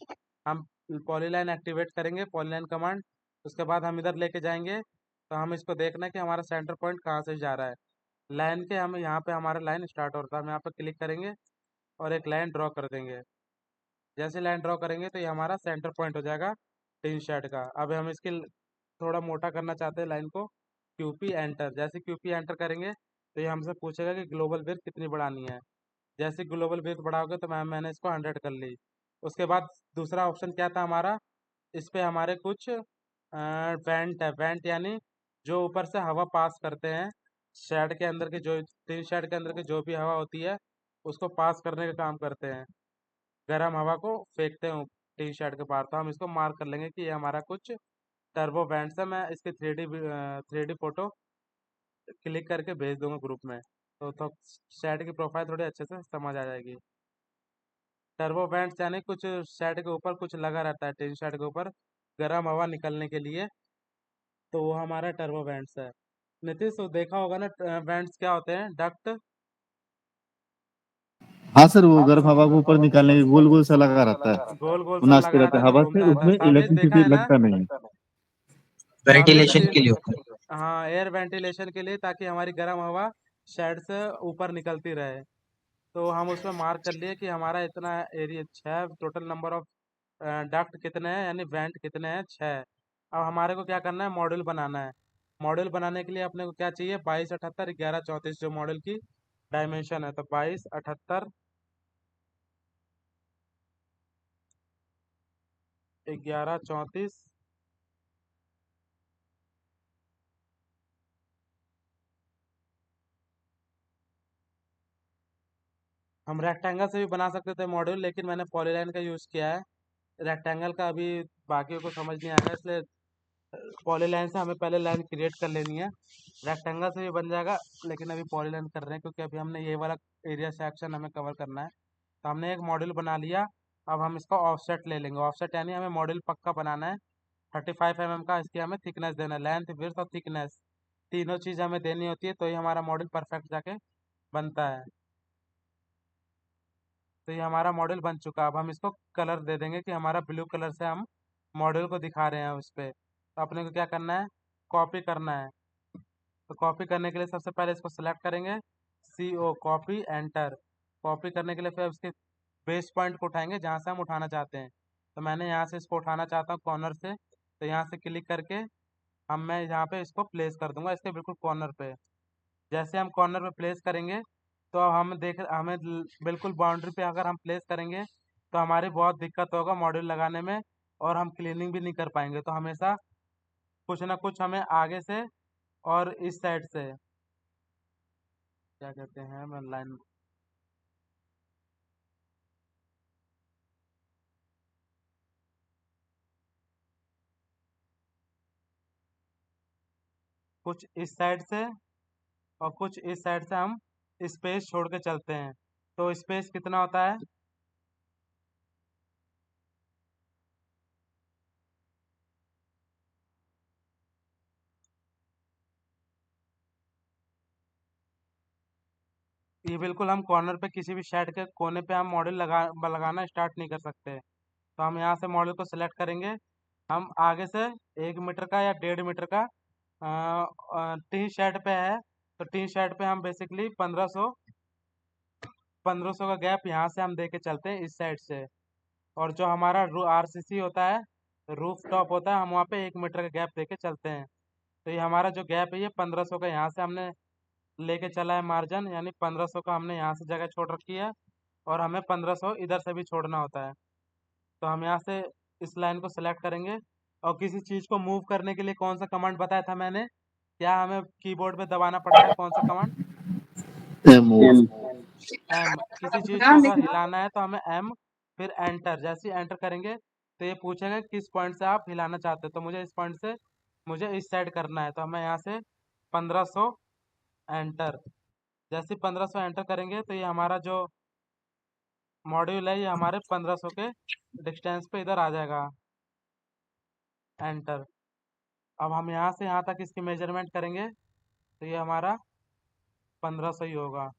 हम पॉलीलाइन एक्टिवेट करेंगे, पॉलीलाइन कमांड। उसके बाद हम इधर लेके जाएंगे तो हम इसको देखना है कि हमारा सेंटर पॉइंट कहाँ से जा रहा है। लाइन के हम यहाँ पे हमारा लाइन स्टार्ट होता है, हम यहाँ पे क्लिक करेंगे और एक लाइन ड्रॉ कर देंगे। जैसे लाइन ड्रॉ करेंगे तो ये हमारा सेंटर पॉइंट हो जाएगा टीन शेड का। अब हम इसके थोड़ा मोटा करना चाहते हैं लाइन को, क्यूपी एंटर। जैसे क्यूपी एंटर करेंगे तो ये हमसे पूछेगा कि ग्लोबल विड्थ कितनी बढ़ानी है। जैसे ग्लोबल विड्थ बढ़ाओगे तो मैंने इसको 100 कर ली। उसके बाद दूसरा ऑप्शन क्या था हमारा, इस पे हमारे कुछ वेंट है। वेंट यानी जो ऊपर से हवा पास करते हैं शेड के अंदर की, जो टीन शेड के अंदर की जो भी हवा होती है उसको पास करने का काम करते हैं, गर्म हवा को फेंकते हैं टी शर्ट के बाहर। तो हम इसको मार्क कर लेंगे कि ये हमारा कुछ टर्बो बैंड्स है। मैं इसकी थ्री डी फोटो क्लिक करके भेज दूंगा ग्रुप में, तो शर्ट की प्रोफाइल थोड़ी अच्छे से समझ आ जाएगी। टर्बो बैंड्स यानी कुछ शर्ट के ऊपर कुछ लगा रहता है, टी शर्ट के ऊपर गर्म हवा निकलने के लिए, तो वो हमारा टर्बो बैंड्स है। नीतीश तो देखा होगा ना बैंड्स क्या होते हैं, डक्ट। हाँ सर, वो गर्म हवा को ऊपर निकालने के गोल गोल सा लगा रहता है, गोल गोल वो सा नाचते लगा रहते रहता हैं है जो हवा से, घूमता रहता है, उसमें भावेश देखा इलेक्ट्रिसिटी है ना। लगता नहीं है। भावेश वेंटिलेशन के लिए होता है। हाँ, एयर वेंटिलेशन के लिए, ताकि हमारी गर्म हवा शेड से ऊपर निकलती रहे। तो हम उसमें मार्क कर लिए कि हमारा इतना area 6, total number of duct कितने हैं यानी वेंट कितने हैं, 6। अब हमारे को क्या करना है, मॉड्यूल बनाना है। मॉड्यूल बनाने के लिए अपने को क्या चाहिए, 22, 78, 11, 34 जो मॉड्यूल की डायमेंशन है। तो 22, 78, 11, 34। हम रेक्टेंगल से भी बना सकते थे मॉड्यूल, लेकिन मैंने पॉलीलाइन का यूज़ किया है। रेक्टेंगल का अभी बाकियों को समझ नहीं आएगा, इसलिए पॉलीलाइन से हमें पहले लाइन क्रिएट कर लेनी है। रेक्टेंगल से भी बन जाएगा, लेकिन अभी पॉलीलाइन कर रहे हैं क्योंकि अभी हमने ये वाला एरिया सेक्शन हमें कवर करना है। तो हमने एक मॉड्यूल बना लिया। अब हम इसका ऑफसेट ले लेंगे। ऑफसेट यानी हमें मॉड्यूल पक्का बनाना है। 35 mm का इसकी हमें थिकनेस देना है। लेंथ, विड्थ और थिकनेस तीनों चीज़ हमें देनी होती है, तो ये हमारा मॉड्यूल परफेक्ट जाके बनता है। तो ये हमारा मॉड्यूल बन चुका। अब हम इसको कलर दे देंगे कि हमारा ब्लू कलर से हम मॉड्यूल को दिखा रहे हैं उस पर। तो अपने को क्या करना है, कॉपी करना है। तो कॉपी करने के लिए सबसे पहले इसको सेलेक्ट करेंगे, CO कॉपी, एंटर। कॉपी करने के लिए फिर उसके बेस पॉइंट को उठाएंगे जहाँ से हम उठाना चाहते हैं। तो मैंने यहाँ से इसको उठाना चाहता हूँ कॉर्नर से, तो यहाँ से क्लिक करके मैं यहाँ पे इसको प्लेस कर दूंगा इसके बिल्कुल कॉर्नर पे। जैसे हम कॉर्नर पे प्लेस करेंगे तो हमें बिल्कुल बाउंड्री पे अगर हम प्लेस करेंगे तो हमारी बहुत दिक्कत होगा मॉड्यूल लगाने में, और हम क्लीनिंग भी नहीं कर पाएंगे। तो हमेशा कुछ ना कुछ हमें आगे से और इस साइड से, क्या कहते हैं, मैं लाइन, कुछ इस साइड से और कुछ इस साइड से हम स्पेस छोड़ के चलते हैं। तो स्पेस कितना होता है, ये बिल्कुल हम कॉर्नर पे किसी भी साइड के कोने पे हम मॉडल लगाना स्टार्ट नहीं कर सकते। तो हम यहाँ से मॉडल को सिलेक्ट करेंगे। हम आगे से 1 मीटर का या 1.5 मीटर का टी शर्ट पे है, तो टी शर्ट पे हम बेसिकली 1500 का गैप यहाँ से हम दे के चलते हैं इस साइड से। और जो हमारा RCC होता है, रूफ टॉप होता है, हम वहाँ पे 1 मीटर का गैप दे के चलते हैं। तो ये हमारा जो गैप है ये 1500 का यहाँ से हमने लेके चला है मार्जिन, यानी 1500 का हमने यहाँ से जगह छोड़ रखी है, और हमें 1500 इधर से भी छोड़ना होता है। तो हम यहाँ से इस लाइन को सेलेक्ट करेंगे। और किसी चीज़ को मूव करने के लिए कौन सा कमांड बताया था मैंने, क्या हमें कीबोर्ड पे दबाना पड़ता है, कौन सा कमांड, मूव। M। किसी चीज़ को अगर हिलाना है तो हमें M, फिर एंटर। जैसे ही एंटर करेंगे तो ये पूछेगा किस पॉइंट से आप हिलाना चाहते हो। तो मुझे इस पॉइंट से, मुझे इस साइड करना है, तो हमें यहाँ से 1500 एंटर। जैसे 1500 एंटर करेंगे तो ये हमारा जो मॉड्यूल है ये हमारे 1500 के डिस्टेंस पे इधर आ जाएगा, एंटर। अब हम यहाँ से यहाँ तक इसकी मेजरमेंट करेंगे तो ये हमारा 1500 ही होगा।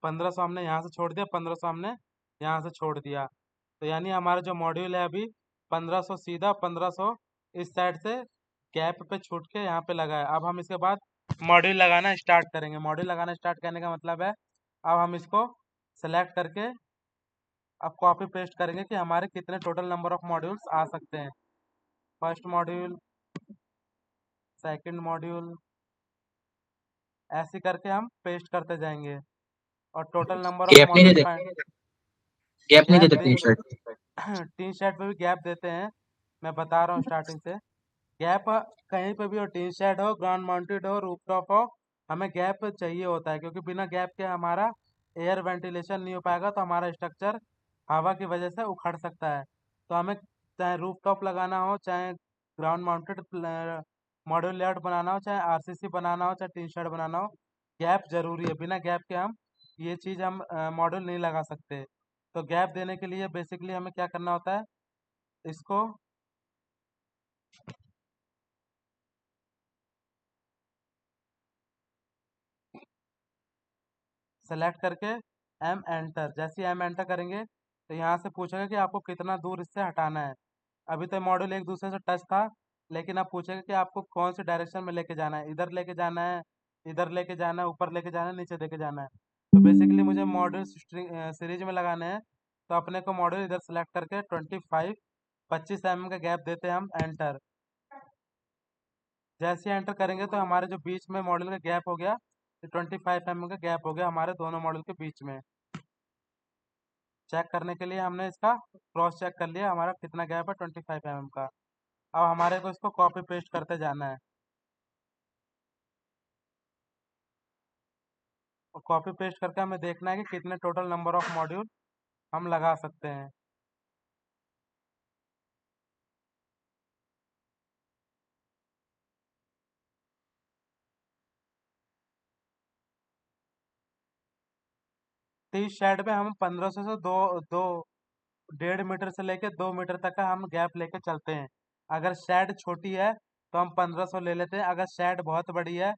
1500 हमने यहाँ से छोड़ दिया, 1500 हमने यहाँ से छोड़ दिया। तो यानी हमारा जो मॉड्यूल है अभी 1500 सीधा, 1500 इस साइड से गैप पे छूट के यहाँ पे लगा है। अब हम इसके बाद मॉड्यूल लगाना स्टार्ट करेंगे। मॉड्यूल लगाना स्टार्ट करने का मतलब है, अब हम इसको सेलेक्ट करके अब कॉपी पेस्ट करेंगे कि हमारे कितने टोटल नंबर ऑफ मॉड्यूल्स आ सकते हैं। फर्स्ट मॉड्यूल, सेकंड मॉड्यूल, ऐसे करके हम पेस्ट करते जाएंगे और टोटल नंबर ऑफ गैप नहीं मॉड्यूल देते, फाइंड। गैप नहीं गैप देते दे टी शर्ट। टी शर्ट पे भी गैप देते हैं, मैं बता रहा हूँ स्टार्टिंग से। गैप कहीं पे भी हो, टी शर्ट हो, ग्राउंड माउंटेड हो, रूफटॉप हो, हमें गैप चाहिए होता है, क्योंकि बिना गैप के हमारा एयर वेंटिलेशन नहीं हो पाएगा, तो हमारा स्ट्रक्चर हवा की वजह से उखड़ सकता है। तो हमें चाहे रूफटॉप लगाना हो, चाहे ग्राउंड माउंटेड मॉड्यूल लेआउट बनाना हो, चाहे RCC बनाना हो, चाहे टी शर्ट बनाना हो, गैप जरूरी है। बिना गैप के हम ये चीज़ हम मॉड्यूल नहीं लगा सकते। तो गैप देने के लिए बेसिकली हमें क्या करना होता है, इसको सेलेक्ट करके एंटर। जैसे ही एंटर करेंगे तो यहाँ से पूछेगा कि आपको कितना दूर इससे हटाना है। अभी तो मॉड्यूल एक दूसरे से टच था, लेकिन अब पूछेगा कि आपको कौन से डायरेक्शन में लेके जाना है, इधर लेके जाना है, इधर लेके जाना है, ऊपर लेके जाना है, नीचे लेके जाना है। तो बेसिकली मुझे मॉड्यूल सीरीज में लगाने हैं, तो अपने को मॉड्यूल इधर सेलेक्ट करके 25 mm का गैप देते हैं हम, एंटर। जैसे ही एंटर करेंगे तो हमारे जो बीच में मॉड्यूल का गैप हो गया, 25 mm का गैप हो गया हमारे दोनों मॉड्यूल के बीच में। चेक करने के लिए हमने इसका क्रॉस चेक कर लिया, हमारा कितना गैप है, 25 mm का। अब हमारे को इसको कॉपी पेस्ट करते जाना है। और कॉपी पेस्ट करके हमें देखना है कि कितने टोटल नंबर ऑफ मॉड्यूल हम लगा सकते हैं। तो इस शेड में हम 1500 से दो दो 1.5 मीटर से लेके 2 मीटर तक का हम गैप लेके चलते हैं। अगर शेड छोटी है तो हम 1500 ले लेते हैं। अगर शेड बहुत बड़ी है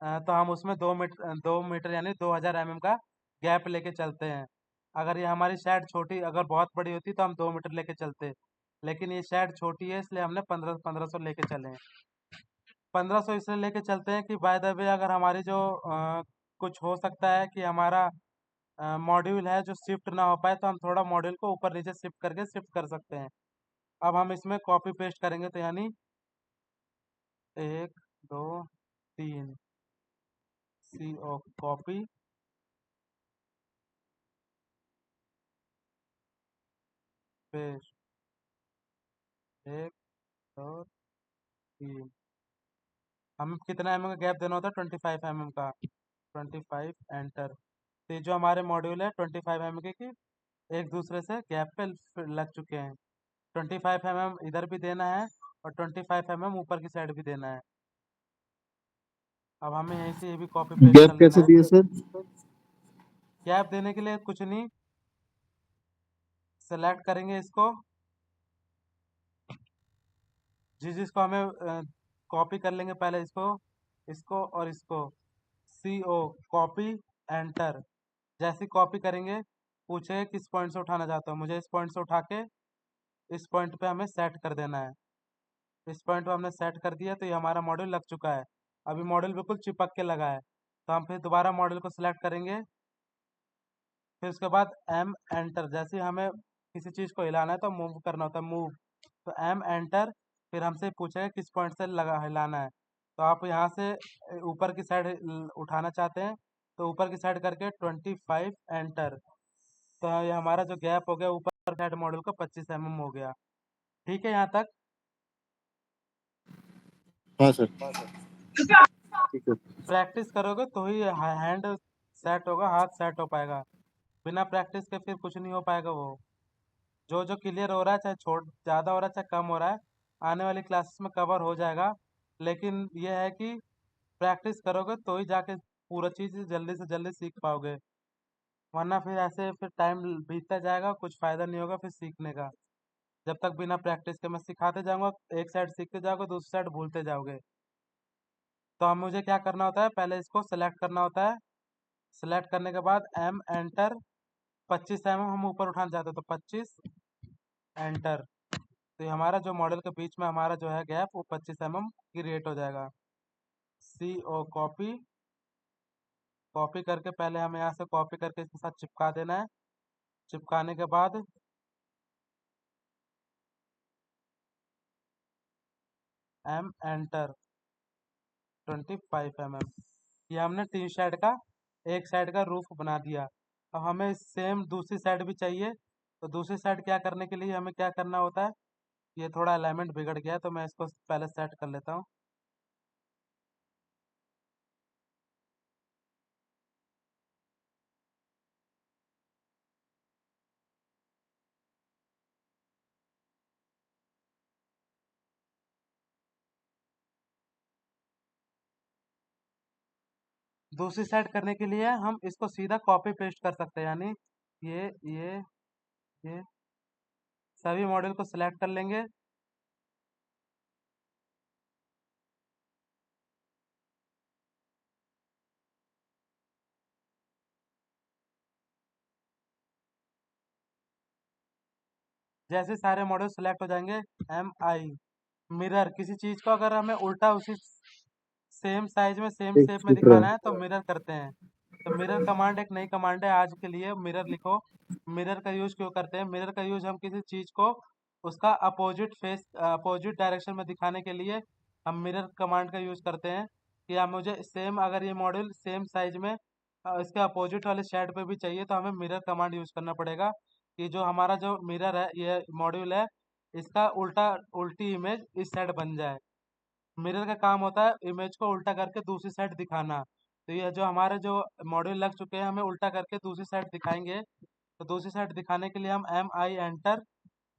तो हम उसमें 2 मीटर यानी 2000 mm का गैप लेके चलते हैं। अगर ये हमारी शेड छोटी अगर बहुत बड़ी होती तो हम 2 मीटर लेके चलते, लेकिन ये शेड छोटी है इसलिए हमने 1500 लेके चले हैं। 1500 इसलिए लेके चलते हैं कि बाय द वे अगर हमारी जो कुछ हो सकता है कि हमारा मॉड्यूल है जो शिफ्ट ना हो पाए तो हम थोड़ा मॉड्यूल को ऊपर नीचे शिफ्ट करके शिफ्ट कर सकते हैं। अब हम इसमें कॉपी पेस्ट करेंगे तो यानी 1 2 3 CO कॉपी पेस्ट 1 2 3। हमें कितना mm का गैप देना होता है? 25 mm का। 25 एंटर। तो ये जो हमारे मॉड्यूल है 25 mm के की एक दूसरे से गैप पे लग चुके हैं। 25 mm इधर भी देना है और 25 mm ऊपर की साइड भी देना है। अब हमें यहीं से ये भी कॉपी पेस्ट गैप कर कैसे लेना है। दिए सर? गैप देने के लिए कुछ नहीं, सेलेक्ट करेंगे इसको, जिसको हमें कॉपी कर लेंगे पहले इसको इसको और इसको। CO copy enter. जैसे कॉपी करेंगे पूछे किस पॉइंट से उठाना चाहते हो, मुझे इस पॉइंट से उठा के इस पॉइंट पे हमें सेट कर देना है। इस पॉइंट पे हमने सेट कर दिया तो ये हमारा मॉड्यूल लग चुका है। अभी मॉड्यूल बिल्कुल चिपक के लगा है तो हम फिर दोबारा मॉड्यूल को सिलेक्ट करेंगे। फिर उसके बाद M एंटर। जैसे हमें किसी चीज़ को हिलाना है तो मूव करना होता है, मूव। तो M एंटर। फिर हमसे पूछेगा किस पॉइंट से लगा हिलाना है, तो आप यहाँ से ऊपर की साइड उठाना चाहते हैं तो ऊपर की साइड करके 25 एंटर। तो ये हमारा जो गैप हो गया ऊपर साइड मॉड्यूल का 25 mm हो गया। ठीक है यहाँ तक? हाँ सर, ठीक है। प्रैक्टिस करोगे तो ही हैंड सेट होगा, हाथ सेट हो पाएगा। बिना प्रैक्टिस के फिर कुछ नहीं हो पाएगा। वो जो जो क्लियर हो रहा है चाहे छोट ज़्यादा हो रहा है चाहे कम हो रहा है, आने वाली क्लासेस में कवर हो जाएगा। लेकिन ये है कि प्रैक्टिस करोगे तो ही जाके पूरा चीज़ जल्दी से जल्दी सीख पाओगे, वरना फिर ऐसे फिर टाइम बीतता जाएगा, कुछ फ़ायदा नहीं होगा फिर सीखने का। जब तक बिना प्रैक्टिस के मैं सिखाते जाऊँगा, एक साइड सीखते जाओगे दूसरी साइड भूलते जाओगे। तो अब मुझे क्या करना होता है, पहले इसको सेलेक्ट करना होता है। सेलेक्ट करने के बाद M एंटर। 25 mm हम ऊपर उठाना चाहते हैं तो 25 एंटर। तो ये हमारा जो मॉडल के बीच में हमारा जो है गैप वो 25 mm क्रिएट हो जाएगा। CO copy. कॉपी करके पहले हमें यहाँ से कॉपी करके इसके साथ चिपका देना है। चिपकाने के बाद M एंटर। 25 mm। ये हमने 3 साइड का एक साइड का रूफ बना दिया। अब हमें सेम दूसरी साइड भी चाहिए, तो दूसरी साइड क्या करने के लिए हमें क्या करना होता है, ये थोड़ा अलाइनमेंट बिगड़ गया है तो मैं इसको पहले सेट कर लेता हूँ। दूसरी साइड करने के लिए हम इसको सीधा कॉपी पेस्ट कर सकते हैं, यानी ये ये ये सभी मॉडल को सिलेक्ट कर लेंगे। जैसे सारे मॉडल सेलेक्ट हो जाएंगे, MI मिरर। किसी चीज़ को अगर हमें उल्टा उसी सेम साइज में सेम एक शेप में छूट रहा दिखाना है। है तो मिरर करते हैं। तो मिरर कमांड एक नई कमांड है आज के लिए, मिरर लिखो। मिरर का यूज क्यों करते हैं? मिरर का यूज हम किसी चीज को उसका अपोजिट फेस अपोजिट डायरेक्शन में दिखाने के लिए हम मिरर कमांड का यूज करते हैं। कि आप मुझे सेम अगर ये मॉडल सेम साइज में इसके अपोजिट वाले शेड पे भी चाहिए तो हमें मिरर कमांड यूज करना पड़ेगा। कि जो हमारा जो मिरर है ये मॉड्यूल है इसका उल्टी इमेज इस साइड बन जाए। मिरर का काम होता है इमेज को उल्टा करके दूसरी साइड दिखाना। तो ये जो हमारे जो मॉड्यूल लग चुके हैं हमें उल्टा करके दूसरी साइड दिखाएंगे। तो दूसरी साइड दिखाने के लिए हम MI एंटर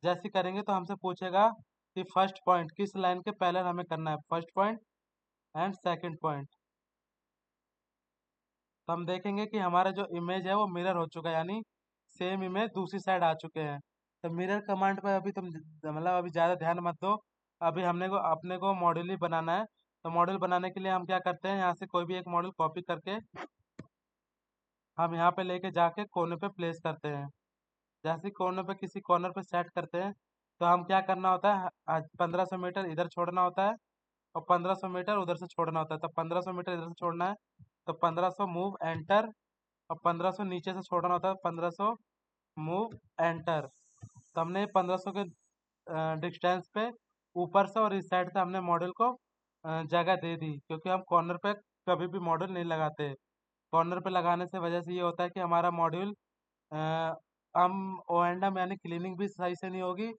जैसे करेंगे तो हमसे पूछेगा कि फर्स्ट पॉइंट किस लाइन के पैरेलल हमें करना है, first point and second point. तो हम देखेंगे कि हमारा जो इमेज है वो मिरर हो चुका है, यानी सेम इमेज दूसरी साइड आ चुके हैं। तो मिरर कमांड पर अभी तुम मतलब अभी ज़्यादा ध्यान मत दो, अभी अपने को मॉडल ही बनाना है। तो मॉडल बनाने के लिए हम क्या करते हैं, यहाँ से कोई भी एक मॉडल कॉपी करके हम यहाँ पे लेके जाके कोने पे प्लेस करते हैं। जैसे कोने पे किसी कॉर्नर पे सेट करते हैं तो हम क्या करना होता है, 1500 मीटर इधर छोड़ना होता है और 1500 मीटर उधर से छोड़ना होता है। तो 1500 मीटर इधर से छोड़ना है तो 1500 मूव एंटर, और 1500 नीचे से छोड़ना होता है 1500 मूव एंटर। तो हमने 1500 के डिस्टेंस पे ऊपर से और इस साइड से हमने मॉडल को जगह दे दी, क्योंकि हम कॉर्नर पे कभी भी मॉडल नहीं लगाते। कॉर्नर पे लगाने से वजह से ये होता है कि हमारा मॉड्यूल हम ओ एंड एम यानी क्लीनिंग भी सही से नहीं होगी,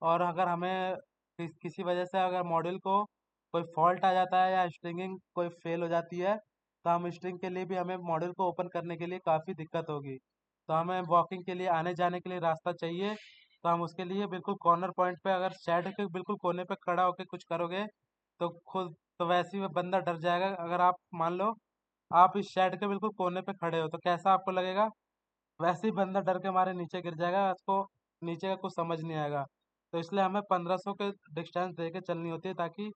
और अगर हमें किसी वजह से अगर मॉड्यूल को कोई फॉल्ट आ जाता है या स्ट्रिंगिंग कोई फेल हो जाती है तो हम स्ट्रिंग के लिए भी हमें मॉड्यूल को ओपन करने के लिए काफ़ी दिक्कत होगी। तो हमें वॉकिंग के लिए आने जाने के लिए रास्ता चाहिए, तो हम उसके लिए बिल्कुल कॉर्नर पॉइंट पे अगर शेड के बिल्कुल कोने पे खड़ा होकर कुछ करोगे तो खुद तो वैसे ही वो बंदा डर जाएगा। अगर आप मान लो आप इस शेड के बिल्कुल कोने पे खड़े हो तो कैसा आपको लगेगा, वैसे ही बंदा डर के मारे नीचे गिर जाएगा, उसको नीचे का कुछ समझ नहीं आएगा। तो इसलिए हमें 1500 के डिस्टेंस दे के चलनी होती है, ताकि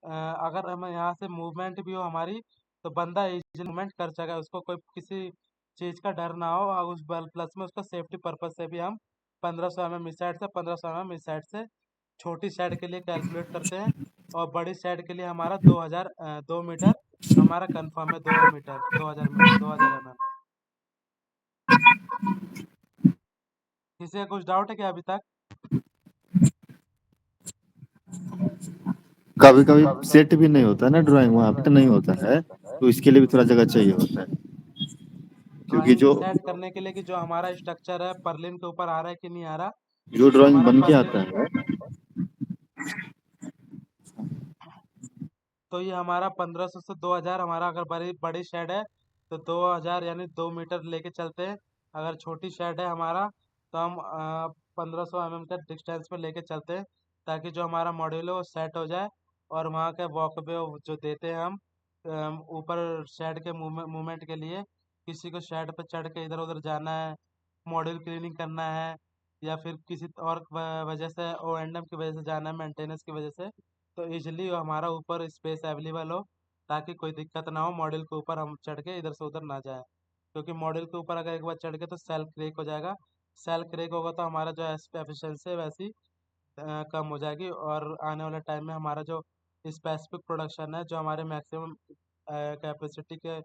अगर हमें यहाँ से मूवमेंट भी हो हमारी तो बंदा इजीली मूवमेंट कर सके, उसको कोई किसी चीज़ का डर ना हो। और उस बल प्लस में उसको सेफ्टी पर्पज से भी हम 1500 mm इस साइड से 1500 mm इस साइड से छोटी साइड के लिए कैलकुलेट करते हैं, और बड़ी साइड के लिए हमारा 2 मीटर हमारा कंफर्म है, 2 मीटर 2000 mm। किसी का कुछ डाउट है क्या अभी तक? कभी कभी सेट भी नहीं होता है ना ड्राइंग, वहाँ पे तो नहीं होता है, तो इसके लिए भी थोड़ा जगह चाहिए होता है, क्योंकि ड्राइंग जो सेट करने के लिए कि जो हमारा स्ट्रक्चर है परलिन के ऊपर आ रहा है कि नहीं आ रहा। जो तो ड्राइंग हमारा बन के आता परलिन, है। तो ये हमारा 1500 से 2000 हमारा अगर बड़ी बड़ी शेड है तो 2000 यानी 2 मीटर लेके चलते हैं। अगर छोटी शेड है हमारा तो हम 1500 mm का डिस्टेंस पे लेके चलते हैं, ताकि जो हमारा मॉड्यूल है वो सेट हो जाए। और वहाँ के वॉकवे जो देते हैं हम ऊपर शेड के मूवमेंट के लिए, किसी को शेड पे चढ़ के इधर उधर जाना है, मॉड्यूल क्लीनिंग करना है, या फिर किसी और वजह से ओ एंड एम की वजह से जाना है, मेंटेनेंस की वजह से, तो इजली हमारा ऊपर स्पेस अवेलेबल हो, ताकि कोई दिक्कत ना हो, मॉड्यूल के ऊपर हम चढ़ के इधर से उधर ना जाए। क्योंकि मॉड्यूल के ऊपर अगर एक बार चढ़ के तो सेल क्रेक हो जाएगा, सेल क्रेक होगा तो हमारा जो एफिशिएंसी है वैसी कम हो जाएगी, और आने वाले टाइम में हमारा जो स्पेसिफिक प्रोडक्शन है, जो हमारे मैक्सिमम कैपेसिटी के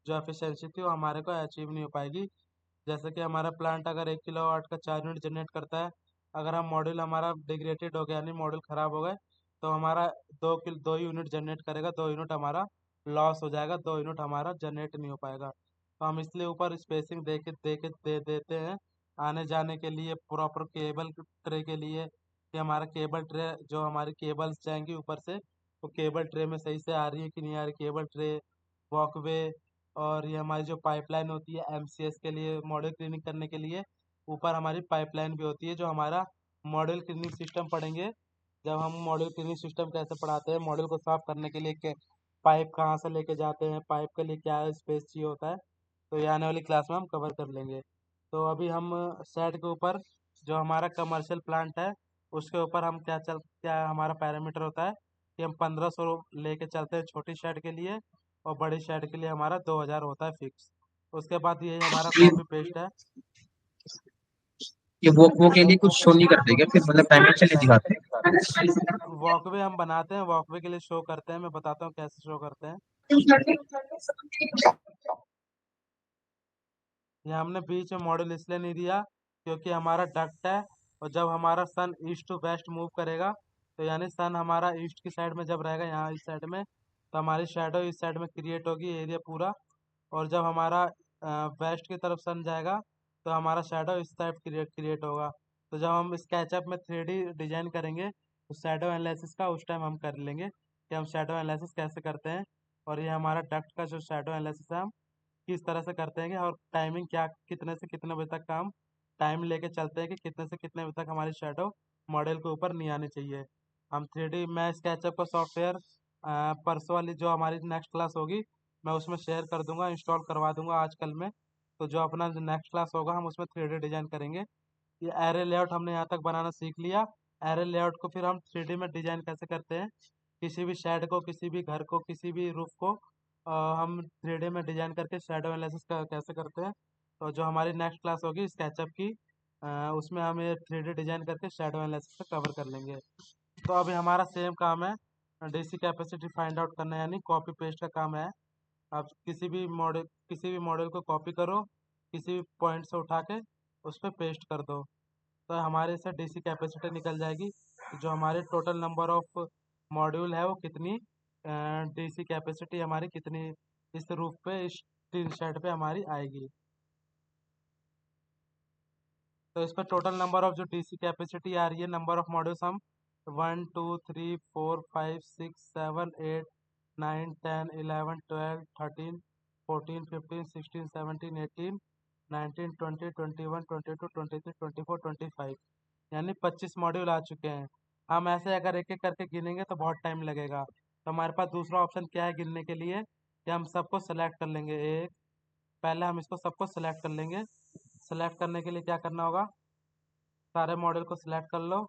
जो एफिशिएंसी थी वो हमारे को अचीव नहीं हो पाएगी। जैसे कि हमारा प्लांट अगर 1 किलोवाट का 4 यूनिट जनरेट करता है, अगर हम मॉड्यूल हमारा डिग्रेडेड हो गया यानी मॉड्यूल ख़राब हो गए तो हमारा 2 यूनिट जनरेट करेगा, 2 यूनिट हमारा लॉस हो जाएगा, 2 यूनिट हमारा जनरेट नहीं हो पाएगा। तो हम इसलिए ऊपर स्पेसिंग दे देते हैं आने जाने के लिए, प्रॉपर केबल ट्रे के लिए, कि हमारा केबल ट्रे जो हमारी केबल्स जाएंगी ऊपर से वो केबल ट्रे में सही से आ रही है कि नहीं आ रही केबल ट्रे, वॉकवे, और ये हमारी जो पाइपलाइन होती है MCS के लिए मॉडल क्लीनिंग करने के लिए, ऊपर हमारी पाइपलाइन भी होती है जो हमारा मॉडल क्लीनिंग सिस्टम पढ़ेंगे। जब हम मॉडल क्लीनिंग सिस्टम कैसे पढ़ाते हैं, मॉडल को साफ करने के लिए पाइप कहाँ से लेके जाते हैं, पाइप के लिए क्या स्पेस चाहिए होता है, तो ये आने वाली क्लास में हम कवर कर लेंगे। तो अभी हम सेट के ऊपर जो हमारा कमर्शियल प्लांट है उसके ऊपर हम क्या हमारा पैरामीटर होता है कि हम 1500 लेके चलते हैं छोटी शेड के लिए, और बड़ी शेड के लिए हमारा 2000 होता है फिक्स। उसके बाद ये हमारा ये कॉपी पेस्ट है। ये वो के लिए कुछ शो नहीं करते क्या, फिर मतलब डायमेंशन नहीं दिखाते? वॉकवे हम बनाते हैं, वॉकवे के लिए शो करते हैं, मैं बताता हूँ कैसे शो करते हैं। ये हमने बीच में मॉडल इसलिए नहीं दिया क्योंकि हमारा डक्ट है, और जब हमारा सन ईस्ट टू वेस्ट मूव करेगा तो यानी सन हमारा ईस्ट की साइड में जब रहेगा यहाँ इस साइड में, तो हमारी शेडो इस साइड में क्रिएट होगी एरिया पूरा, और जब हमारा वेस्ट की तरफ सन जाएगा तो हमारा शेडो इस साइड क्रिएट होगा। तो जब हम स्केचअप में 3D डिजाइन करेंगे तो शेडो एनालिसिस का उस टाइम हम कर लेंगे कि हम शेडो एनालिसिस कैसे करते हैं। और ये हमारा डक्ट का जो शैडो एनालिसिस है हम किस तरह से करते हैं और टाइमिंग क्या कितने से कितने बजे तक का हम टाइम लेके चलते हैं कि कितने से कितने बजे तक हमारी शैडो मॉडल के ऊपर नहीं आनी चाहिए। हम 3D मैं स्केचअप का सॉफ्टवेयर परसों वाली जो हमारी नेक्स्ट क्लास होगी मैं उसमें शेयर कर दूंगा, इंस्टॉल करवा दूंगा आजकल में। तो जो अपना जो नेक्स्ट क्लास होगा हम उसमें 3D डिजाइन करेंगे। ये एरे लेआउट हमने यहाँ तक बनाना सीख लिया। एरे लेआउट को फिर हम 3D में डिजाइन कैसे करते हैं, किसी भी शेड को, किसी भी घर को, किसी भी रूफ को हम 3D में डिजाइन करके शैडो एनालिसिस कैसे करते हैं। तो जो हमारी नेक्स्ट क्लास होगी स्केचअप की उसमें हम ये 3D डिजाइन करके शैडो एनालिसिस से कवर कर लेंगे। तो अभी हमारा सेम काम है, डीसी कैपेसिटी फाइंड आउट करना, यानी कॉपी पेस्ट का काम है। आप किसी भी मॉडल को कॉपी करो, किसी भी पॉइंट से उठा के उस पर पेस्ट कर दो, तो हमारे से डीसी कैपेसिटी निकल जाएगी। जो हमारे टोटल नंबर ऑफ मॉड्यूल है वो कितनी डीसी कैपेसिटी हमारी कितनी इस रूफ पे, इस टीन शेड पे हमारी आएगी। तो इस पर टोटल नंबर ऑफ जो डीसी कैपेसिटी आ रही है, नंबर ऑफ मॉड्यूल्स हम 1 2 3 4 5 6 7 8 9 10 11 12 13 14 15 16 17 18 19 20 21 22 23 24 25 यानी 25 मॉड्यूल आ चुके हैं। हम ऐसे अगर एक एक करके गिनेंगे तो बहुत टाइम लगेगा। तो हमारे पास दूसरा ऑप्शन क्या है गिनने के लिए कि हम सबको सेलेक्ट कर लेंगे। एक पहले हम इसको सबको सेलेक्ट कर लेंगे। सेलेक्ट करने के लिए क्या करना होगा, सारे मॉडल को सिलेक्ट कर लो।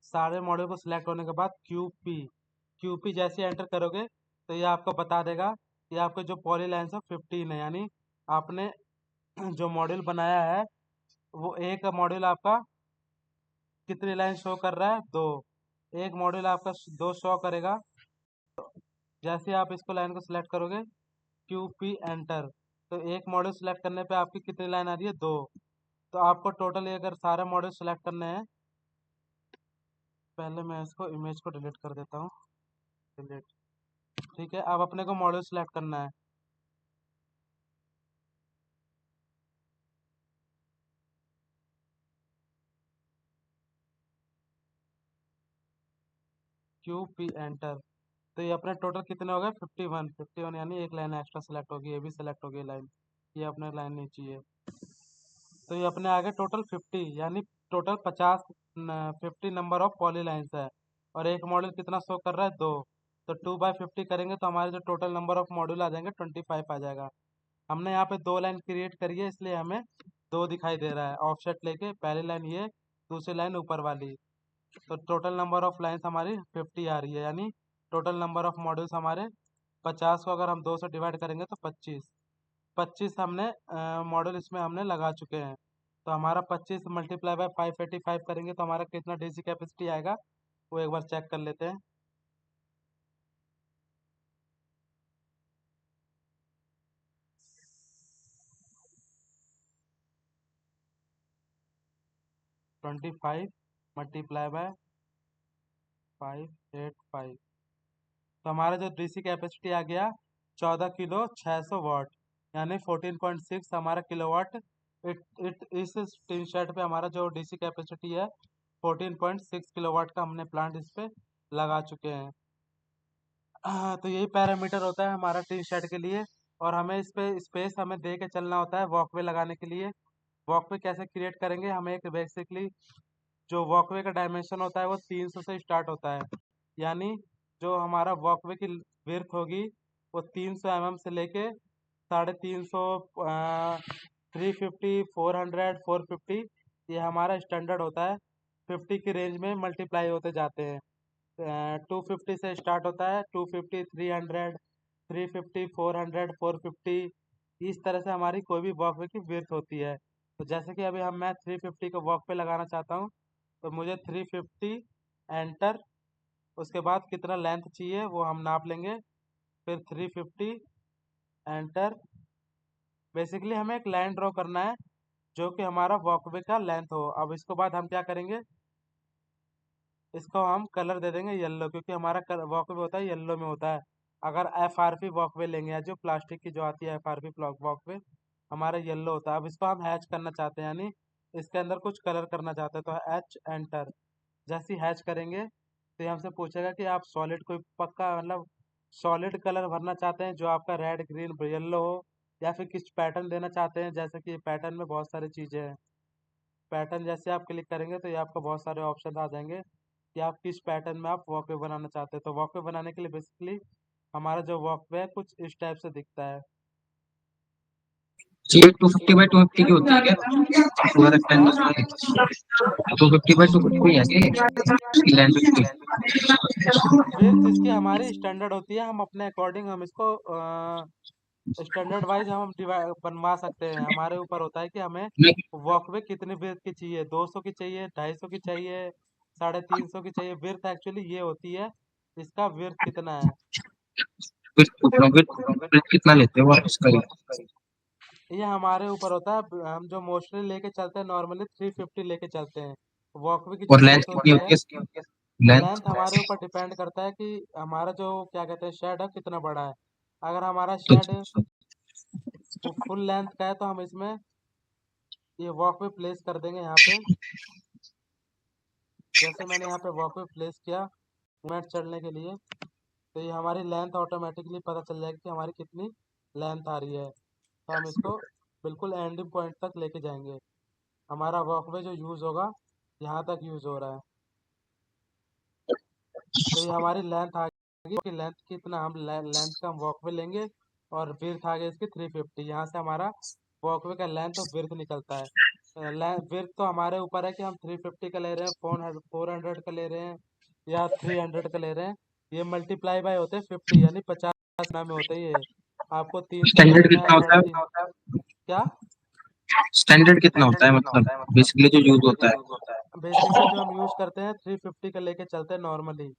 सारे मॉडल को सिलेक्ट होने के बाद क्यूपी जैसे एंटर करोगे तो ये आपको बता देगा कि आपके जो पॉली लाइन्स है 15 है, यानी आपने जो मॉड्यूल बनाया है वो एक मॉड्यूल आपका कितनी लाइन शो कर रहा है, दो। एक मॉड्यूल आपका दो शो करेगा। जैसे आप इसको लाइन को सिलेक्ट करोगे क्यूपी एंटर, तो एक मॉड्यूल सिलेक्ट करने पे आपकी कितनी लाइन आ रही है, दो। तो आपको टोटल अगर सारे मॉड्यूल सिलेक्ट करने हैं, पहले मैं इसको इमेज को डिलीट कर देता हूँ, डिलीट। ठीक है, अब अपने को मॉड्यूल सिलेक्ट करना है। क्यूपी एंटर, तो ये अपने टोटल कितने हो गए, 51 यानी एक लाइन एक्स्ट्रा सेलेक्ट होगी, ये भी सेलेक्ट होगी लाइन, ये अपने लाइन नहीं चाहिए। तो ये अपने आगे टोटल 50 यानी total 50 number of poly lines है। और एक मॉड्यूल कितना शो कर रहा है, दो। तो 2/50 करेंगे तो हमारे जो टोटल नंबर ऑफ मॉड्यूल आ जाएंगे 25 आ जाएगा। हमने यहाँ पे दो लाइन क्रिएट करी है इसलिए हमें दो दिखाई दे रहा है ऑफसेट लेके, पहली लाइन ये, दूसरी लाइन ऊपर वाली। तो टोटल नंबर ऑफ लाइन्स हमारी 50 आ रही है, यानी टोटल नंबर ऑफ मॉड्यूल्स हमारे 50 को अगर हम 2 से डिवाइड करेंगे तो 25 हमने मॉड्यूल इसमें हमने लगा चुके हैं। तो हमारा 25 मल्टीप्लाई बाय 585 करेंगे तो हमारा कितना डीसी कैपेसिटी आएगा वो एक बार चेक कर लेते हैं। ट्वेंटी फाइव मल्टीप्लाई बाय 585, तो हमारा जो डीसी कैपेसिटी आ गया 14 किलो 600 वाट, यानी 14.6 हमारा किलोवाट। इस टीन शेड पे हमारा जो डीसी कैपेसिटी है 14.6 किलोवाट का हमने प्लांट इस पे लगा चुके हैं। तो यही पैरामीटर होता है हमारा टीन शेड के लिए। और हमें इस पे स्पेस हमें दे के चलना होता है वॉकवे लगाने के लिए। वॉकवे कैसे क्रिएट करेंगे, हमें एक बेसिकली जो वॉकवे का डायमेंशन होता है वो 300 से स्टार्ट होता है, यानी जो हमारा वॉकवे की विड्थ होगी वो 300 mm से लेके 350, 350, 400, 450, ये हमारा स्टैंडर्ड होता है। 50 की रेंज में मल्टीप्लाई होते जाते हैं। 250 से स्टार्ट होता है, 250, 300, 350, 400, 450, इस तरह से हमारी कोई भी वॉकवे की विड्थ होती है। तो जैसे कि अभी मैं 350 को वॉक पे लगाना चाहता हूँ, तो मुझे 350 एंटर, उसके बाद कितना लेंथ चाहिए वो हम नाप लेंगे, फिर 350 एंटर, बेसिकली हमें एक लाइन ड्रॉ करना है जो कि हमारा वॉकवे का लेंथ हो। अब इसके बाद हम क्या करेंगे, इसको हम कलर दे देंगे येलो, क्योंकि हमारा वॉकवे होता है येलो में होता है। अगर FRP वॉकवे लेंगे या जो प्लास्टिक की जो आती है FRP वॉकवे, हमारा येलो होता है। अब इसको हम हैच करना चाहते हैं, यानी इसके अंदर कुछ कलर करना चाहते हैं, तो हैच एंटर। जैसे ही हैच करेंगे तो ये हमसे पूछेगा कि आप सॉलिड कोई पक्का मतलब सॉलिड कलर भरना चाहते हैं जो आपका रेड ग्रीन येलो हो, या फिर किस पैटर्न देना चाहते हैं। जैसे कि पैटर्न में बहुत सारी चीज़ें हैं। पैटर्न जैसे आप क्लिक करेंगे तो ये आपको बहुत सारे ऑप्शन आ जाएंगे कि आप किस पैटर्न में आप वॉकवे बनाना चाहते हैं। तो वॉकवे बनाने के लिए बेसिकली हमारा जो वॉकवे है कुछ इस टाइप से दिखता है। ये 250 by 250 की होती है क्या पूरा रेक्टेंगल? 250 by 250 है क्या इसकी लेंथ इसकी? विड्थ इसकी हमारी स्टैंडर्ड होती है, हम अपने अकॉर्डिंग हम इसको स्टैंडर्ड वाइज हम डिवाइड बनवा सकते हैं। हमारे ऊपर होता है कि हमें नहीं, वॉकवे कितनी विड्थ की चाहिए, 200 की चाहिए, 250 की चाहिए, 350 की चाहिए। विड्थ एक्चुअली ये होती है, इसका विड्थ कितना है। फिर कितना लेते हो आप इसका? ये हमारे ऊपर होता है, हम जो मोस्टली लेके चलते हैं नॉर्मली 350 लेके चलते हैं। वॉकवे की जो और लेंथ विड्थ कितनी होती है, होती है इसकी? लेंथ लेंथ हमारे ऊपर डिपेंड करता है कि हमारा जो क्या कहते हैं शेड है कितना बड़ा है। अगर हमारा शेड फुल लेंथ का है तो हम इसमें ये वॉकवे प्लेस कर देंगे यहाँ पे। जैसे मैंने यहाँ पे वॉकवे प्लेस किया मैट चढ़ने के लिए, तो ये हमारी लेंथ ऑटोमेटिकली पता चल जाएगी कि हमारी कितनी लेंथ आ रही है। तो हम इसको बिल्कुल एंडिंग पॉइंट तक लेके जाएंगे। हमारा वॉकवे जो यूज़ होगा यहाँ तक यूज़ हो रहा है, तो ये हमारी लेंथ आ गई कि लेंथ कितना हम लेंथ का हम वॉकवे लेंगे, और विड्थ आ गई इसकी 350। यहाँ से हमारा वॉकवे का लेंथ और विड्थ निकलता है। विड्थ तो हमारे ऊपर है कि हम 350 का ले रहे हैं, 400 का ले रहे हैं, या 300 का ले रहे हैं। ये मल्टीप्लाई बाय होते हैं 50, यानी 50 में होते हैं ये। आपको 300 का स्टैंडर्ड लेना है, कितना होता 350। है? क्या स्टैंडर्ड कितना होता है मतलब बेसिकली जो यूज होता है? बेसिकली जो हम यूज़ करते हैं 350 का लेके चलते हैं नॉर्मली।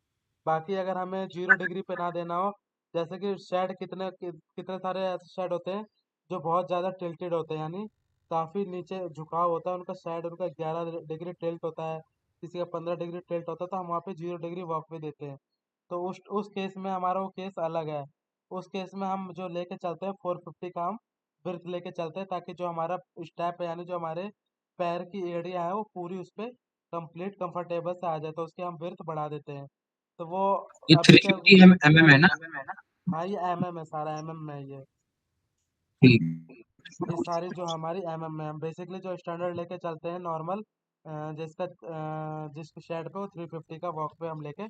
बाकी अगर हमें 0 डिग्री पे ना देना हो, जैसे कि शेड कितने सारे ऐसे शेड होते हैं जो बहुत ज़्यादा टिल्टेड होते हैं, यानी काफ़ी नीचे झुकाव होता है उनका, शेड उनका 11 डिग्री टिल्ट होता है, किसी का 15 डिग्री टिल्ट होता है, तो हम वहाँ पे 0 डिग्री वॉकवे देते हैं। तो उस केस में हमारा वो केस अलग है। उस केस में हम जो लेके चलते हैं 450 का हम ब्रेथ लेके चलते हैं, ताकि जो हमारा स्टेप है यानी जो हमारे पैर की एरिया है वो पूरी उस पे कंप्लीट कंफर्टेबल से आ जाए, तो उसकी हम विड्थ बढ़ा देते हैं। तो वो ये अभी का 350 mm है ना? हाँ ये MM है, सारा MM में है ये। ठीक। ये सारी जो हमारी MM में हम बेसिकली जो स्टैंडर्ड लेके चलते हैं नॉर्मल, जिस शेड पे वो 350 का वॉक पे हम लेके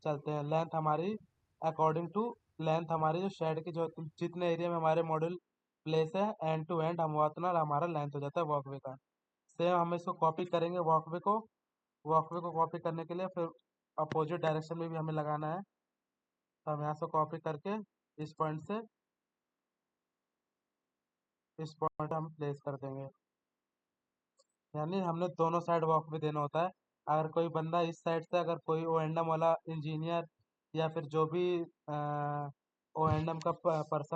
चलते हैं। लेंथ हमारी अकॉर्डिंग टू लेंथ हमारी जो शेड की जो जितने एरिया में हमारे मॉड्यूल प्लेस है एंड टू एंड हम उतना हमारा लेंथ हो जाता है वॉकवे का। सेम हम इसको कॉपी करेंगे वॉकवे को कॉपी करने के लिए फिर अपोजिट डायरेक्शन में भी हमें लगाना है। तो हम यहाँ से कॉपी करके इस पॉइंट से इस पॉइंट हम प्लेस कर देंगे, यानी हमने दोनों साइड वॉकवे देना होता है। अगर कोई बंदा इस साइड से, अगर कोई O&M वाला इंजीनियर या फिर जो भी O&M का पर्सन